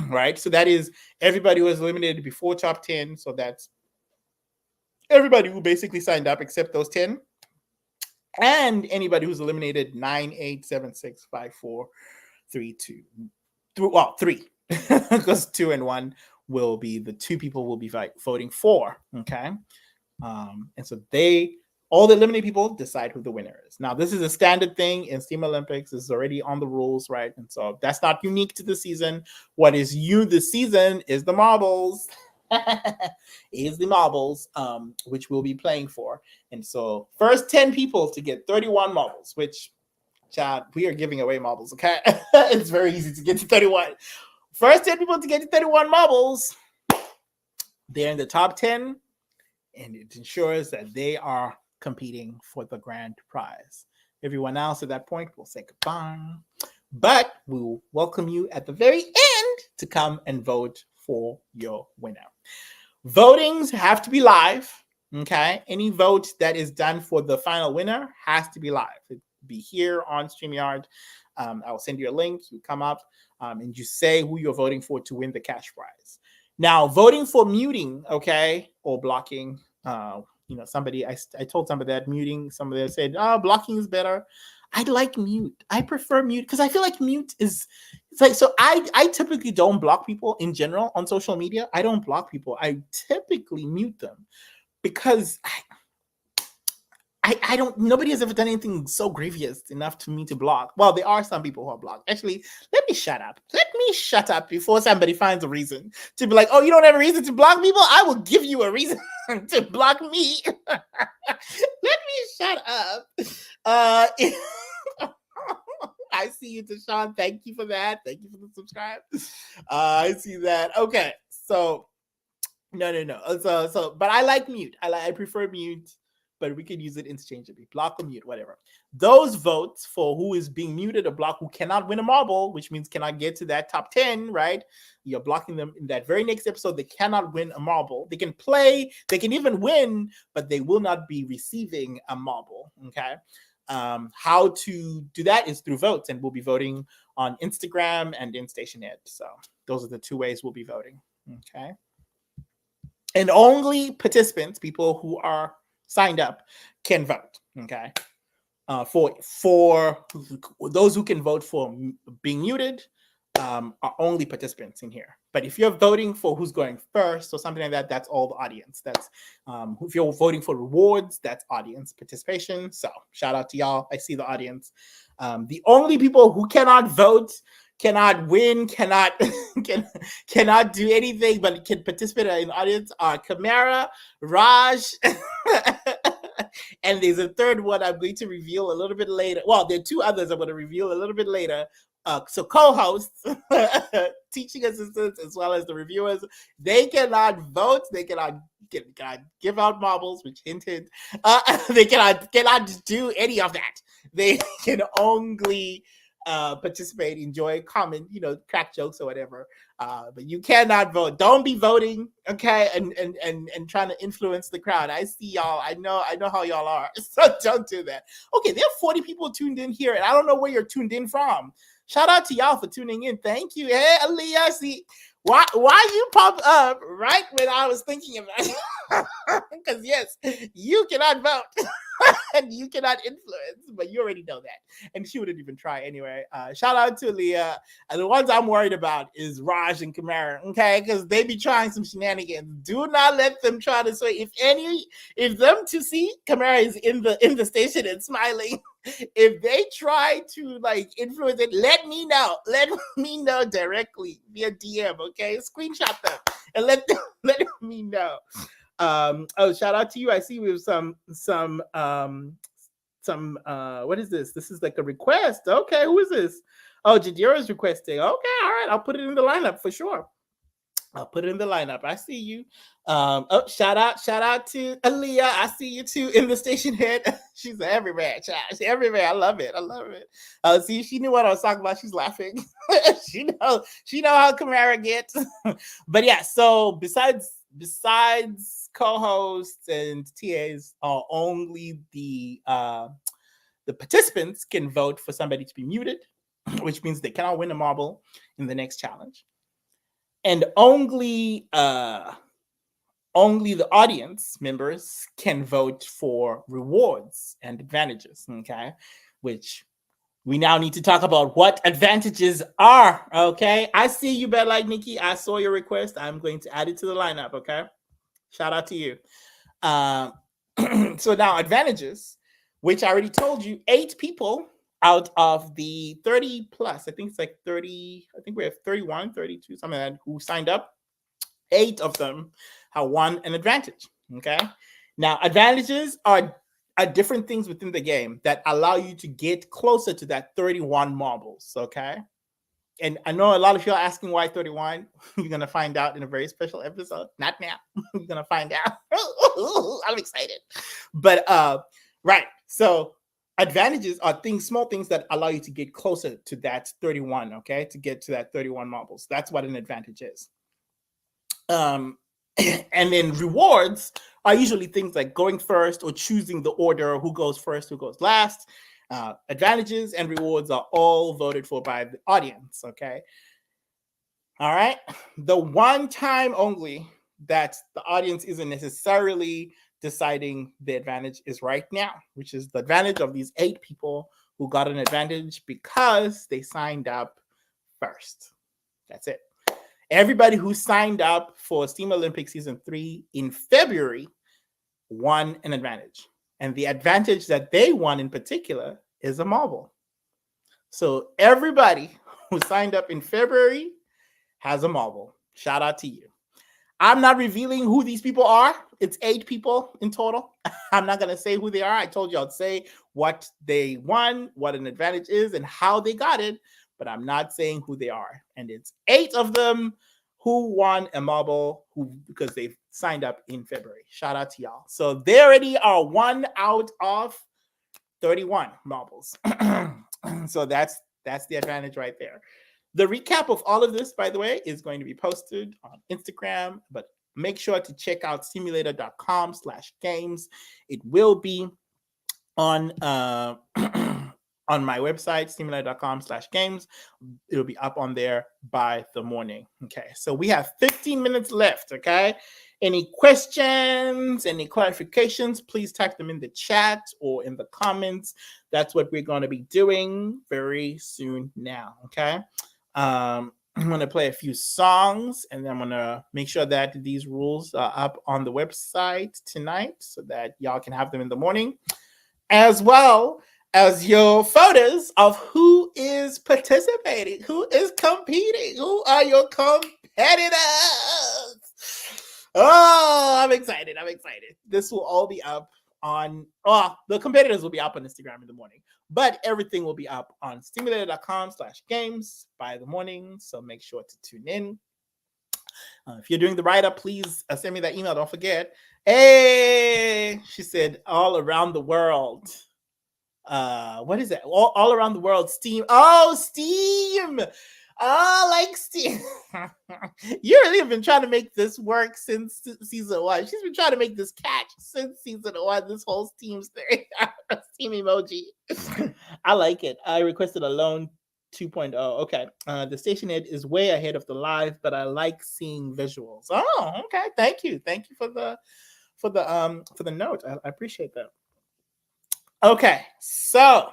right? So that is everybody who was eliminated before top 10. So that's everybody who basically signed up except those 10. And anybody who's eliminated 9, 8, 7, 6, 5, 4, 3, 2. Well, 3. Because 2 and 1 will be the two people will be voting for. Okay. And so they All the eliminated people decide who the winner is. Now, this is a standard thing in Steam Olympics. This is already on the rules, right? And so that's not unique to the season. What is new this season is the marbles. Is the marbles, which we'll be playing for. And so first 10 people to get 31 marbles, which, child, we are giving away marbles, okay? It's very easy to get to 31. First 10 people to get to 31 marbles, they're in the top 10, and it ensures that they are competing for the grand prize. Everyone else at that point will say goodbye, but we will welcome you at the very end to come and vote for your winner. Votings have to be live, okay? Any vote that is done for the final winner has to be live. It'll be here on StreamYard. I'll send you a link. You come up and you say who you're voting for to win the cash prize. Now, voting for muting, okay, or blocking, somebody, I told somebody that muting, somebody said, oh, blocking is better. I like mute. I prefer mute because I feel like mute is, it's like, so I typically don't block people in general on social media. I don't block people. I typically mute them because I don't, nobody has ever done anything so grievous enough to me to block. Well, there are some people who are blocked. Actually, let me shut up. Let me shut up before somebody finds a reason to be like, oh, you don't have a reason to block people? I will give you a reason to block me. Let me shut up. I see you, Deshaun. Thank you for that. Thank you for the subscribe. I see that. Okay, so no. So, but I like mute. I prefer mute, but we can use it interchangeably. Block or mute, whatever. Those votes for who is being muted or blocked, who cannot win a marble, which means cannot get to that top 10, right? You're blocking them in that very next episode. They cannot win a marble. They can play, they can even win, but they will not be receiving a marble, okay? How to do that is through votes, and we'll be voting on Instagram and in StationEd. So those are the two ways we'll be voting, okay? And only participants, people who are signed up, can vote, okay? For those who can vote for being muted are only participants in here. But if you're voting for who's going first or something like that, that's all the audience. That's if you're voting for rewards, that's audience participation. So shout out to y'all. I see the audience. The only people who cannot vote, cannot win, cannot do anything, but can participate in the audience are Kamara, Raj, and there's a third one I'm going to reveal a little bit later. Well, there are two others I'm going to reveal a little bit later. So co-hosts, teaching assistants, as well as the reviewers, they cannot vote. They cannot give out marbles, which hinted. They cannot do any of that. They can only participate, enjoy, comment, crack jokes or whatever. But you cannot vote. Don't be voting, okay? And trying to influence the crowd. I see y'all. I know how y'all are. So don't do that. Okay, there are 40 people tuned in here, and I don't know where you're tuned in from. Shout out to y'all for tuning in. Thank you. Hey, Aaliyah, see why you pop up right when I was thinking about it. Because yes, you cannot vote. And you cannot influence, but you already know that. And she wouldn't even try anyway. Shout out to Leah. And the ones I'm worried about is Raj and Kamara, okay? Because they be trying some shenanigans. Do not let them try to sway. If them to see Kamara is in the station and smiling, if they try to influence it, let me know. Let me know directly via DM, okay? Screenshot them and let me know. Shout out to you. I see we have some what is this? This is like a request. Okay, who is this? Oh, Jadira's requesting. Okay, all right, I'll put it in the lineup for sure. I'll put it in the lineup. I see you. Shout out to Aaliyah. I see you too in the station head. She's everywhere, child. She's everywhere. I love it. See, she knew what I was talking about. She's laughing. she know how Kamara gets. But yeah, so besides co-hosts and TAs, only the participants can vote for somebody to be muted, which means they cannot win a marble in the next challenge. And only the audience members can vote for rewards and advantages, okay? Which we now need to talk about what advantages are, okay? I see you, Bad Like Nikki. I saw your request. I'm going to add it to the lineup, okay? Shout out to you. So now advantages, which I already told you, 8 people out of the 30 plus, I think it's like 30, I think we have 31, 32, something like that, who signed up. 8 of them have won an advantage. Okay. Now, advantages are different things within the game that allow you to get closer to that 31 marbles. Okay. And I know a lot of you are asking why 31. You're going to find out in a very special episode. Not now. You're going to find out. I'm excited. But, right. So, advantages are things, small things that allow you to get closer to that 31. Okay. To get to that 31 marbles. That's what an advantage is. And then rewards are usually things like going first or choosing the order, who goes first, who goes last. Advantages and rewards are all voted for by the audience. Okay. All right. The one time only that the audience isn't necessarily deciding the advantage is right now, which is the advantage of these 8 people who got an advantage because they signed up first. That's it. Everybody who signed up for Steam Olympics Season 3 in February won an advantage. And the advantage that they won in particular is a marble. So everybody who signed up in February has a marble. Shout out to you. I'm not revealing who these people are. It's 8 people in total. I'm not going to say who they are. I told you I'd say what they won, what an advantage is, and how they got it. But I'm not saying who they are. And it's 8 of them who won a marble because they signed up in February. Shout out to y'all. So they already are 1 out of 31 marbles. So that's the advantage right there. The recap of all of this, by the way, is going to be posted on Instagram, but make sure to check out simulator.com/games. It will be on on my website, simulator.com/games. It'll be up on there by the morning. Okay, so we have 15 minutes left. Okay, any questions, any clarifications, please type them in the chat or in the comments. That's what we're going to be doing very soon now. Okay. I'm going to play a few songs and then I'm going to make sure that these rules are up on the website tonight so that y'all can have them in the morning, as well as your photos of who is participating, who is competing, who are your competitors. Oh, I'm excited. This will all be up on, the competitors will be up on Instagram in the morning, but everything will be up on stimulator.com/games by the morning. So make sure to tune in. If you're doing the write-up, please send me that email. Don't forget. Hey, she said all around the world. What is that? All around the world. Steam. Oh, Steam. Oh, like Steam. You really have been trying to make this work since season 1. She's been trying to make this catch since season 1. This whole Steam thing. Steam emoji. I like it. I requested a loan 2.0. Okay. The station head is way ahead of the live, but I like seeing visuals. Oh, okay. Thank you for the note. I appreciate that. Okay, so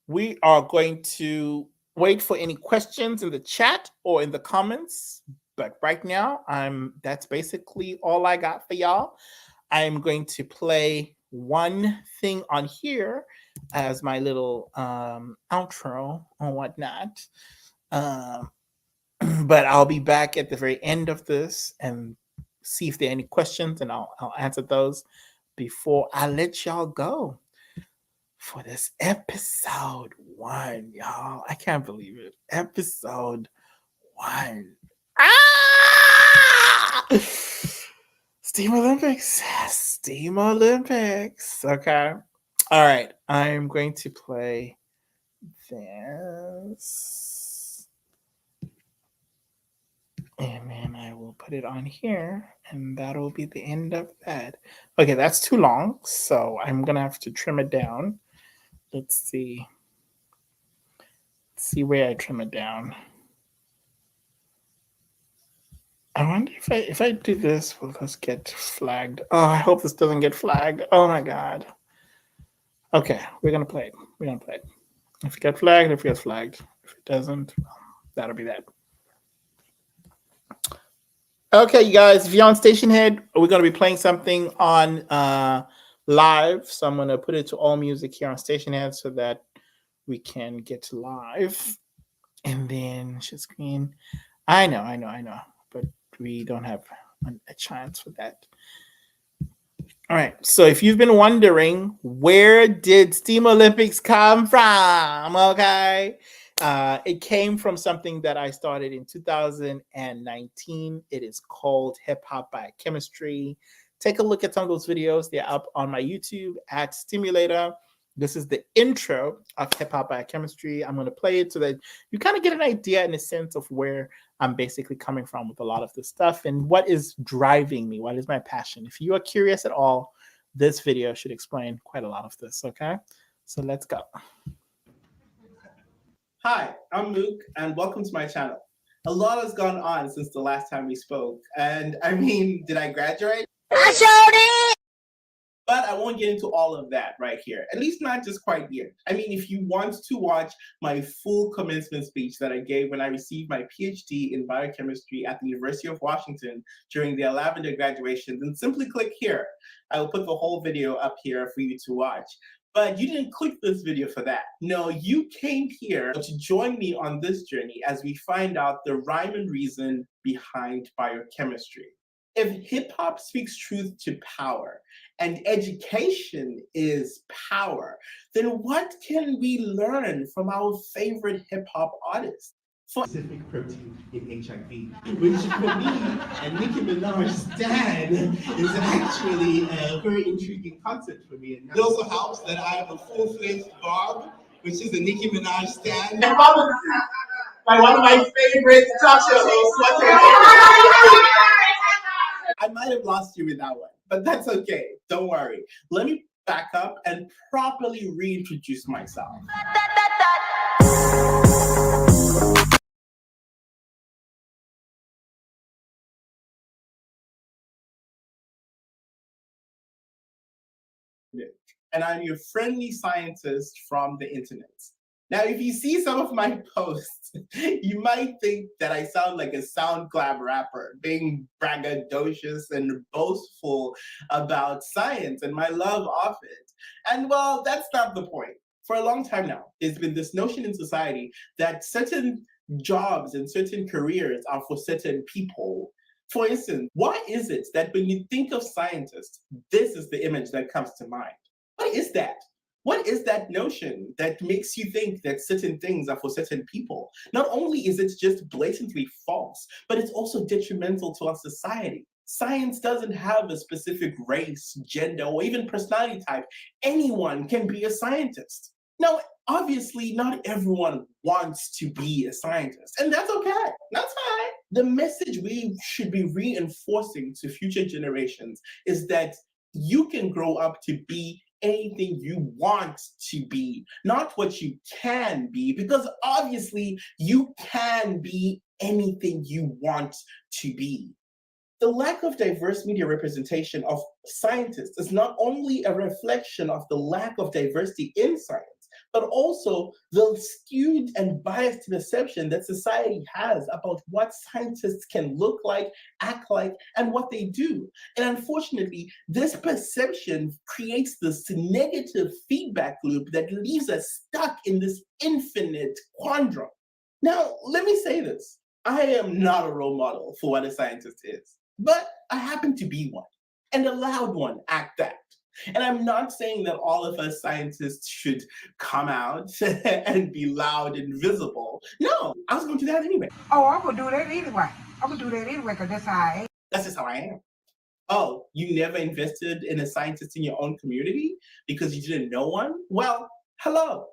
we are going to wait for any questions in the chat or in the comments. But right now, that's basically all I got for y'all. I'm going to play one thing on here as my little outro or whatnot. But I'll be back at the very end of this and see if there are any questions, and I'll answer those before I let y'all go for this episode 1, y'all. I can't believe it. Episode 1. Steam Olympics. Steam Olympics. Okay. All right. I'm going to play this. And then I will put it on here. And that'll be the end of that. Okay, that's too long. So I'm going to have to trim it down. Let's see. Where I trim it down. I wonder if I do this, will this get flagged? Oh, I hope this doesn't get flagged. Oh my god. Okay, we're gonna play it. If it gets flagged, if it doesn't, that'll be that. Okay, you guys, if you're on Station Head, we're gonna be playing something on live. So I'm going to put it to all music here on Stationhead so that we can get live. And then share screen. I know. But we don't have a chance for that. All right. So if you've been wondering, where did Steam Olympics come from? Okay. It came from something that I started in 2019. It is called Hip Hop Biochemistry. Take a look at some of those videos. They're up on my YouTube at Stimulator. This is the intro of Hip Hop Biochemistry. I'm going to play it so that you kind of get an idea and a sense of where I'm basically coming from with a lot of this stuff and what is driving me, what is my passion. If you are curious at all, this video should explain quite a lot of this, okay? So let's go. Hi, I'm Luke, and welcome to my channel. A lot has gone on since the last time we spoke, and I mean, did I graduate? I showed it! But I won't get into all of that right here, at least not just quite yet. I mean, if you want to watch my full commencement speech that I gave when I received my PhD in biochemistry at the University of Washington during the Lavender graduation, then simply click here. I will put the whole video up here for you to watch. But you didn't click this video for that. No, you came here to join me on this journey as we find out the rhyme and reason behind biochemistry. If hip-hop speaks truth to power, and education is power, then what can we learn from our favorite hip-hop artists? Specific protein in HIV, which for me and Nicki Minaj's dad is actually a very intriguing concept for me. And it also helps that I have a full-fledged Barb, which is a Nicki Minaj stan. By one of my favorite talk show hosts. I might have lost you with that one, but that's okay. Don't worry. Let me back up and properly reintroduce myself. And I'm your friendly scientist from the internet. Now, if you see some of my posts, you might think that I sound like a SoundCloud rapper, being braggadocious and boastful about science and my love of it. And well, that's not the point. For a long time now, there's been this notion in society that certain jobs and certain careers are for certain people. For instance, why is it that when you think of scientists, this is the image that comes to mind? What is that? What is that notion that makes you think that certain things are for certain people? Not only is it just blatantly false, but it's also detrimental to our society. Science doesn't have a specific race, gender, or even personality type. Anyone can be a scientist. Now, obviously, not everyone wants to be a scientist, and that's okay. That's fine. The message we should be reinforcing to future generations is that you can grow up to be anything you want to be, not what you can be, because obviously you can be anything you want to be. The lack of diverse media representation of scientists is not only a reflection of the lack of diversity in science, but also the skewed and biased perception that society has about what scientists can look like, act like, and what they do. And unfortunately, this perception creates this negative feedback loop that leaves us stuck in this infinite quandrum. Now, let me say this. I am not a role model for what a scientist is, but I happen to be one, and a loud one at that. And I'm not saying that all of us scientists should come out and be loud and visible. No, I was going to do that anyway. Oh, I'm going to do that anyway. I'm going to do that anyway because that's how I am. That's just how I am. Oh, you never invested in a scientist in your own community because you didn't know one? Well, hello.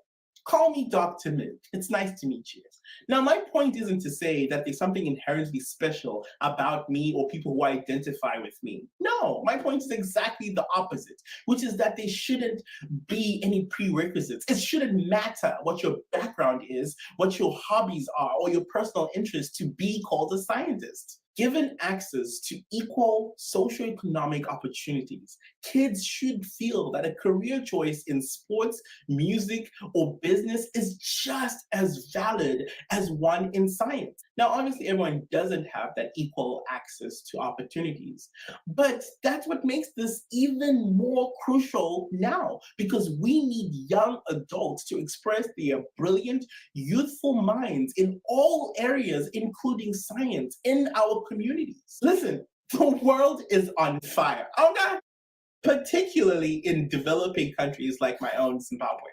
Call me Dr. Mint. It's nice to meet you. Now, my point isn't to say that there's something inherently special about me or people who identify with me. No, my point is exactly the opposite, which is that there shouldn't be any prerequisites. It shouldn't matter what your background is, what your hobbies are, or your personal interests to be called a scientist. Given access to equal socioeconomic opportunities, kids should feel that a career choice in sports, music, or business is just as valid as one in science. Now, obviously, everyone doesn't have that equal access to opportunities, but that's what makes this even more crucial now because we need young adults to express their brilliant, youthful minds in all areas, including science, in our communities. Listen, the world is on fire, okay? Particularly in developing countries like my own Zimbabwe.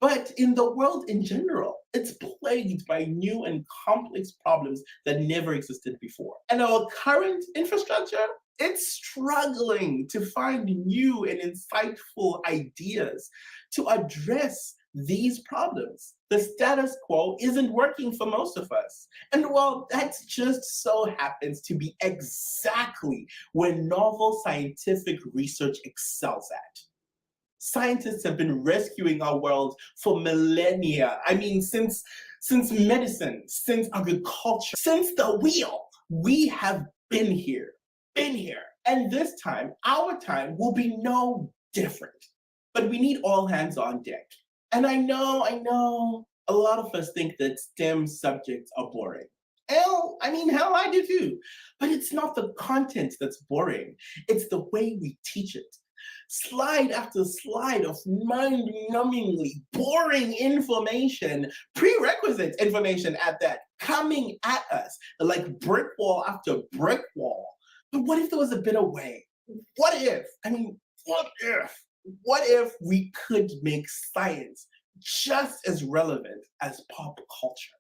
But in the world in general, it's plagued by new and complex problems that never existed before. And our current infrastructure, it's struggling to find new and insightful ideas to address these problems. The status quo isn't working for most of us. And while that just so happens to be exactly where novel scientific research excels at. Scientists have been rescuing our world for millennia. I mean, since medicine, since agriculture, since the wheel, we have been here. And this time, our time will be no different. But we need all hands on deck. And I know, a lot of us think that STEM subjects are boring. Hell, hell, I do too. But it's not the content that's boring, it's the way we teach it. Slide after slide of mind-numbingly boring information, prerequisite information at that, coming at us like brick wall after brick wall. But what if there was a better way? What if? What if? What if we could make science just as relevant as pop culture?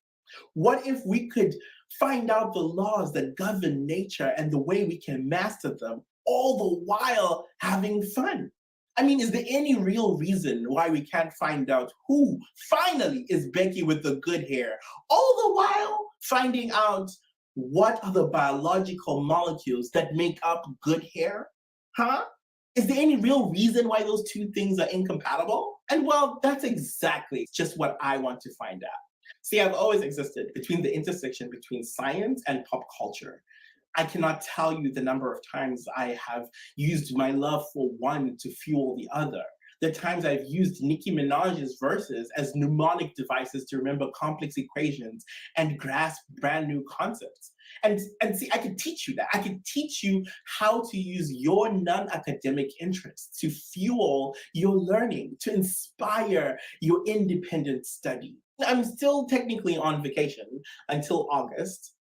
What if we could find out the laws that govern nature and the way we can master them, all the while having fun? Is there any real reason why we can't find out who finally is Becky with the good hair, all the while finding out what are the biological molecules that make up good hair? Huh? Is there any real reason why those two things are incompatible? And well, that's exactly just what I want to find out. See, I've always existed between the intersection between science and pop culture. I cannot tell you the number of times I have used my love for one to fuel the other. The times I've used Nicki Minaj's verses as mnemonic devices to remember complex equations and grasp brand new concepts. And see, I could teach you that. I could teach you how to use your non-academic interests to fuel your learning, to inspire your independent study. I'm still technically on vacation until August.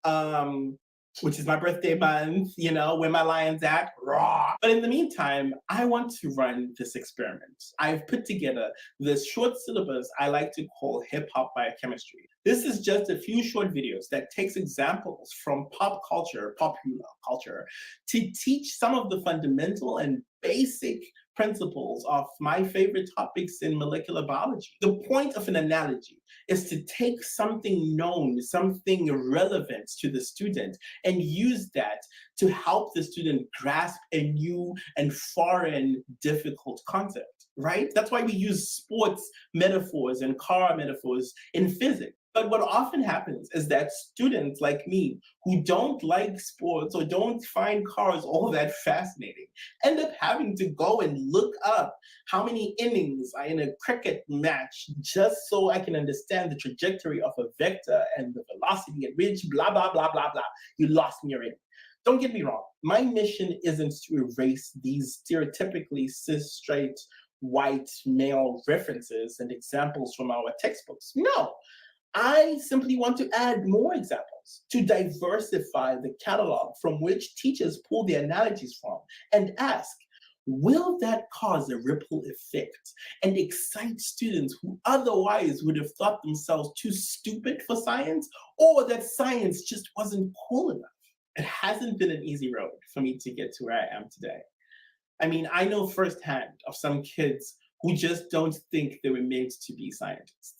Which is my birthday month, where my lion's at, raw. But in the meantime, I want to run this experiment. I've put together this short syllabus I like to call Hip Hop Biochemistry. This is just a few short videos that takes examples from pop culture, popular culture, to teach some of the fundamental and basic principles of my favorite topics in molecular biology. The point of an analogy is to take something known, something relevant to the student, and use that to help the student grasp a new and foreign, difficult concept, right? That's why we use sports metaphors and car metaphors in physics. But what often happens is that students like me who don't like sports or don't find cars all that fascinating end up having to go and look up how many innings are in a cricket match just so I can understand the trajectory of a vector and the velocity at which blah, blah, blah, blah, blah. You lost me already. Don't get me wrong. My mission isn't to erase these stereotypically cis, straight, white male references and examples from our textbooks. No. I simply want to add more examples to diversify the catalog from which teachers pull their analogies from and ask, will that cause a ripple effect and excite students who otherwise would have thought themselves too stupid for science or that science just wasn't cool enough? It hasn't been an easy road for me to get to where I am today. I know firsthand of some kids who just don't think they were meant to be scientists.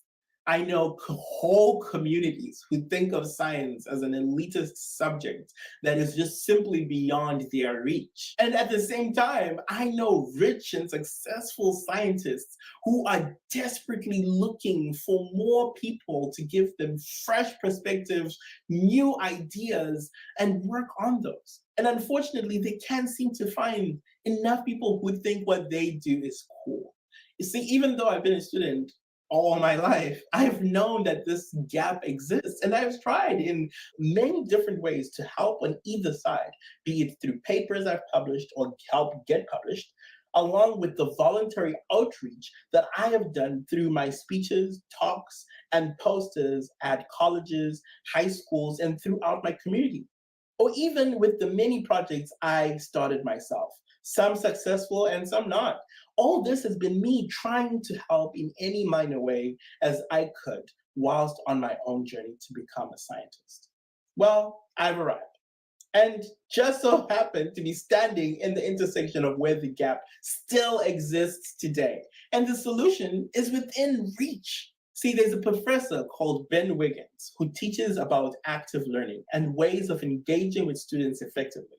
I know whole communities who think of science as an elitist subject that is just simply beyond their reach. And at the same time, I know rich and successful scientists who are desperately looking for more people to give them fresh perspectives, new ideas, and work on those. And unfortunately, they can't seem to find enough people who think what they do is cool. You see, even though I've been a student all my life, I've known that this gap exists, and I've tried in many different ways to help on either side, be it through papers I've published or help get published, along with the voluntary outreach that I have done through my speeches, talks, and posters at colleges, high schools, and throughout my community, or even with the many projects I started myself, some successful and some not. All this has been me trying to help in any minor way as I could whilst on my own journey to become a scientist. Well, I've arrived and just so happened to be standing in the intersection of where the gap still exists today. And the solution is within reach. See, there's a professor called Ben Wiggins who teaches about active learning and ways of engaging with students effectively.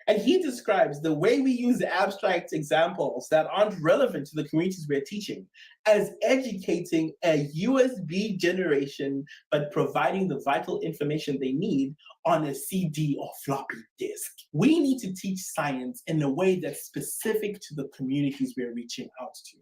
And he describes the way we use abstract examples that aren't relevant to the communities we're teaching as educating a USB generation, but providing the vital information they need on a CD or floppy disk. We need to teach science in a way that's specific to the communities we're reaching out to.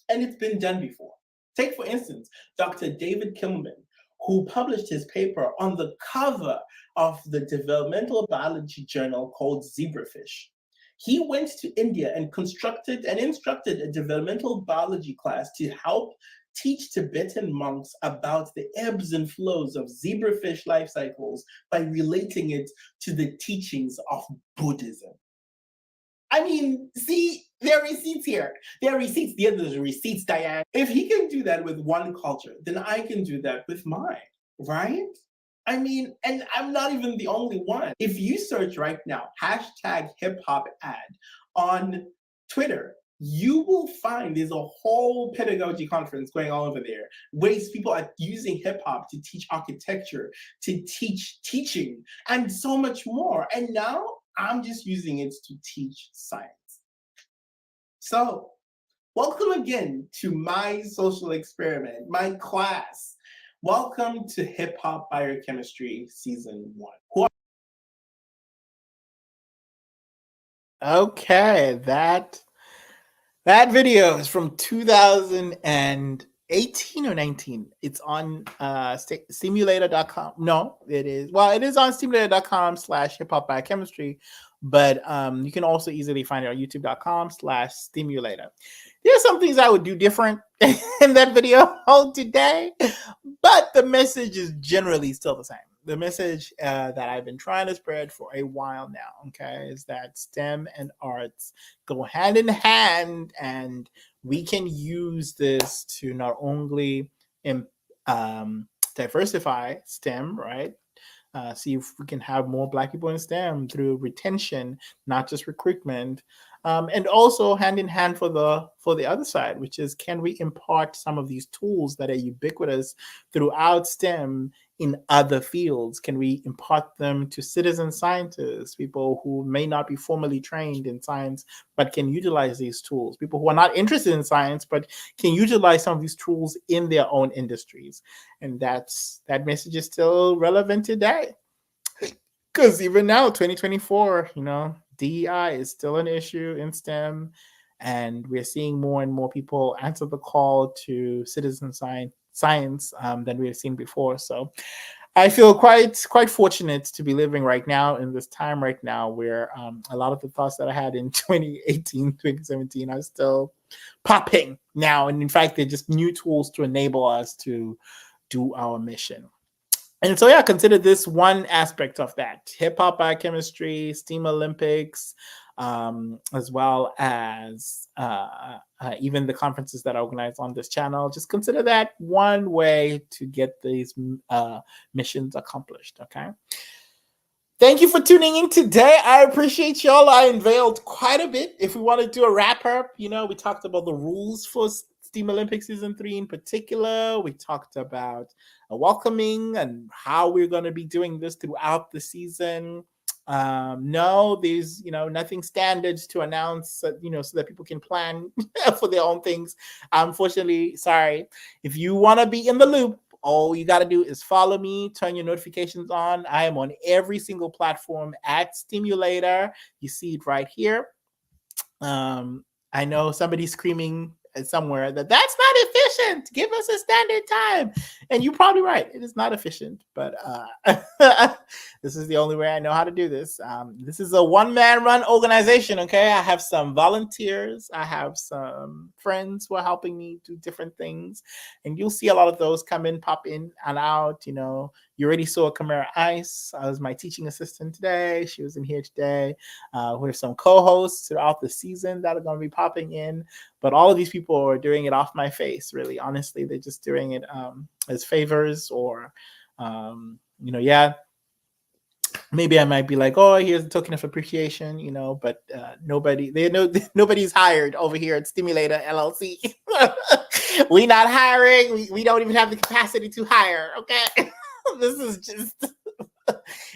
And it's been done before. Take, for instance, Dr. David Kimmelman, who published his paper on the cover of the developmental biology journal called Zebrafish. He went to India and constructed and instructed a developmental biology class to help teach Tibetan monks about the ebbs and flows of zebrafish life cycles by relating it to the teachings of Buddhism. I mean, see, there are receipts here. There are receipts. There's receipts, Diane. If he can do that with one culture, then I can do that with mine, right? I mean, and I'm not even the only one. If you search right now, hashtag hip hop ad on Twitter, you will find there's a whole pedagogy conference going on over there. Ways people are using hip hop to teach architecture, to teach teaching, and so much more. And now I'm just using it to teach science. So, welcome again to my social experiment, my class. Welcome to Hip Hop Biochemistry Season 1. Okay, that video is from 2018 or 19. It's on stimulator.com. No, it is. Well, it is on stimulator.com/hip hop biochemistry, but you can also easily find it on youtube.com/stimulator. There's some things I would do different in that video today, but the message is generally still the same. The message that I've been trying to spread for a while now, okay, is that STEM and arts go hand in hand, and we can use this to not only diversify STEM, right? See if we can have more Black people in STEM through retention, not just recruitment, and also hand in hand for the other side, which is, can we impart some of these tools that are ubiquitous throughout STEM in other fields? Can we impart them to citizen scientists, people who may not be formally trained in science but can utilize these tools, people who are not interested in science but can utilize some of these tools in their own industries? And that message is still relevant today, because even now, 2024, DEI is still an issue in STEM, and we're seeing more and more people answer the call to citizen science than we have seen before. So I feel quite fortunate to be living right now in this time right now where a lot of the thoughts that I had in 2018, 2017 are still popping now. And in fact, they're just new tools to enable us to do our mission. And so, yeah, consider this one aspect of that: hip hop biochemistry, STEAM Olympics, as well as even the conferences that are organized on this channel. Just consider that one way to get these missions accomplished, okay? Thank you for tuning in today. I appreciate y'all. I unveiled quite a bit. If we want to do a wrap up, we talked about the rules for Steam Olympics Season 3 in particular. We talked about a welcoming and how we're going to be doing this throughout the season. No, there's nothing standards to announce, so that people can plan for their own things. Unfortunately, sorry. If you want to be in the loop, all you got to do is follow me, turn your notifications on. I am on every single platform at Stimulator. You see it right here. I know somebody's screaming somewhere that's not efficient. Give us a standard time. And you're probably right. It is not efficient, but this is the only way I know how to do this. This is a one-man run organization, okay? I have some volunteers. I have some friends who are helping me do different things. And you'll see a lot of those come in, pop in and out. You already saw Kamara Ice. I was my teaching assistant today. She was in here today. We have some co-hosts throughout the season that are going to be popping in. But all of these people are doing it off my face, really. Honestly, they're just doing it as favors or, maybe I might be like, oh, here's a token of appreciation, but nobody's hired over here at Stimulator LLC. We're not hiring. We don't even have the capacity to hire. Okay. This is just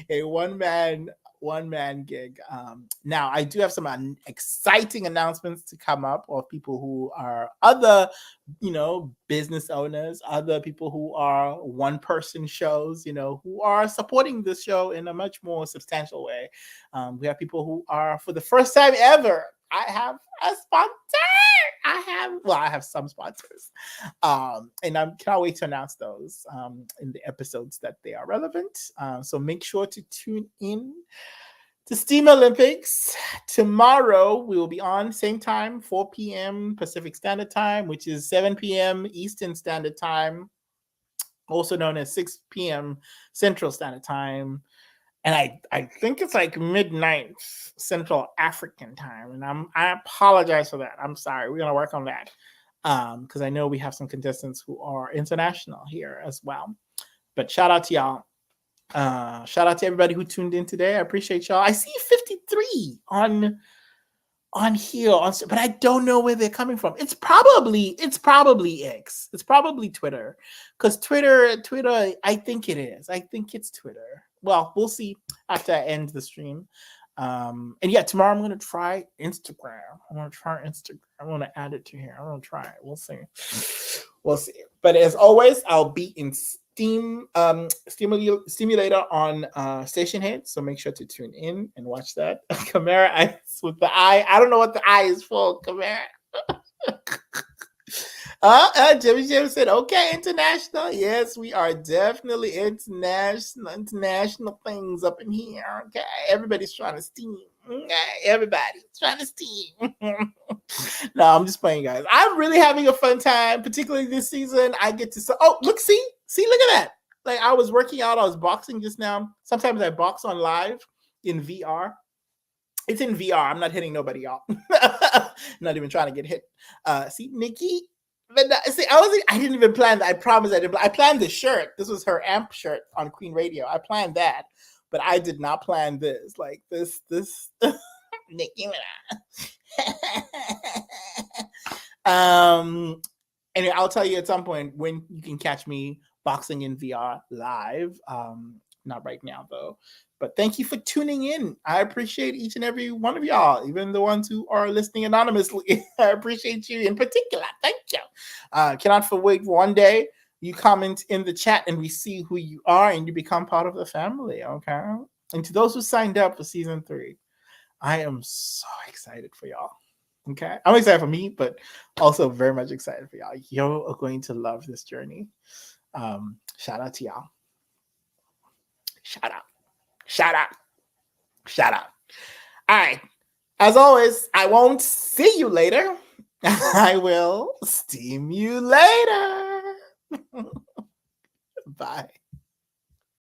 a one-man gig. Now, I do have some exciting announcements to come up of people who are other, business owners, other people who are one-person shows, who are supporting this show in a much more substantial way. We have people who are, for the first time ever, I have a sponsor. I have some sponsors. And I cannot wait to announce those in the episodes that they are relevant. So make sure to tune in to Steam Olympics. Tomorrow we will be on same time, 4 p.m. Pacific Standard Time, which is 7 p.m. Eastern Standard Time, also known as 6 p.m. Central Standard Time. And I think it's like midnight Central African time. And I apologize for that. I'm sorry. We're going to work on that. Because I know we have some contestants who are international here as well. But shout out to y'all. Shout out to everybody who tuned in today. I appreciate y'all. I see 53 on here, but I don't know where they're coming from. It's probably X. It's probably Twitter, because Twitter. I think it is. I think it's Twitter. Well, we'll see after I end the stream. And yeah, tomorrow I'm gonna try Instagram. I'm gonna add it to here. I'm gonna try it. We'll see. But as always, I'll be in Stimulator on Station Head, so make sure to tune in and watch that. Kamara Ice with the eye. I don't know what the eye is for, Kamara. Jimmy Jim said, okay, international. Yes, we are definitely international things up in here. Okay, everybody's trying to steam. Okay, everybody's trying to steam. No, I'm just playing, guys. I'm really having a fun time, particularly this season. I get to look, look at that. Like, I was working out, I was boxing just now. Sometimes I box on live in VR. It's in VR. I'm not hitting nobody, y'all. Not even trying to get hit. See, Nikki. But see, I didn't even plan that. I promise I didn't. I planned the shirt. This was her amp shirt on Queen Radio. I planned that, but I did not plan this. Like this, Nikki. And I'll tell you at some point when you can catch me boxing in VR live. Not right now though. But thank you for tuning in. I appreciate each and every one of y'all, even the ones who are listening anonymously. I appreciate you in particular. Thank you. Cannot wait for one day you comment in the chat and we see who you are and you become part of the family, okay? And to those who signed up for season 3, I am so excited for y'all. Okay, I'm excited for me, but also very much excited for y'all. You are going to love this journey. Shout out to y'all. Shout out. All right. As always, I won't see you later. I will steam you later. Bye.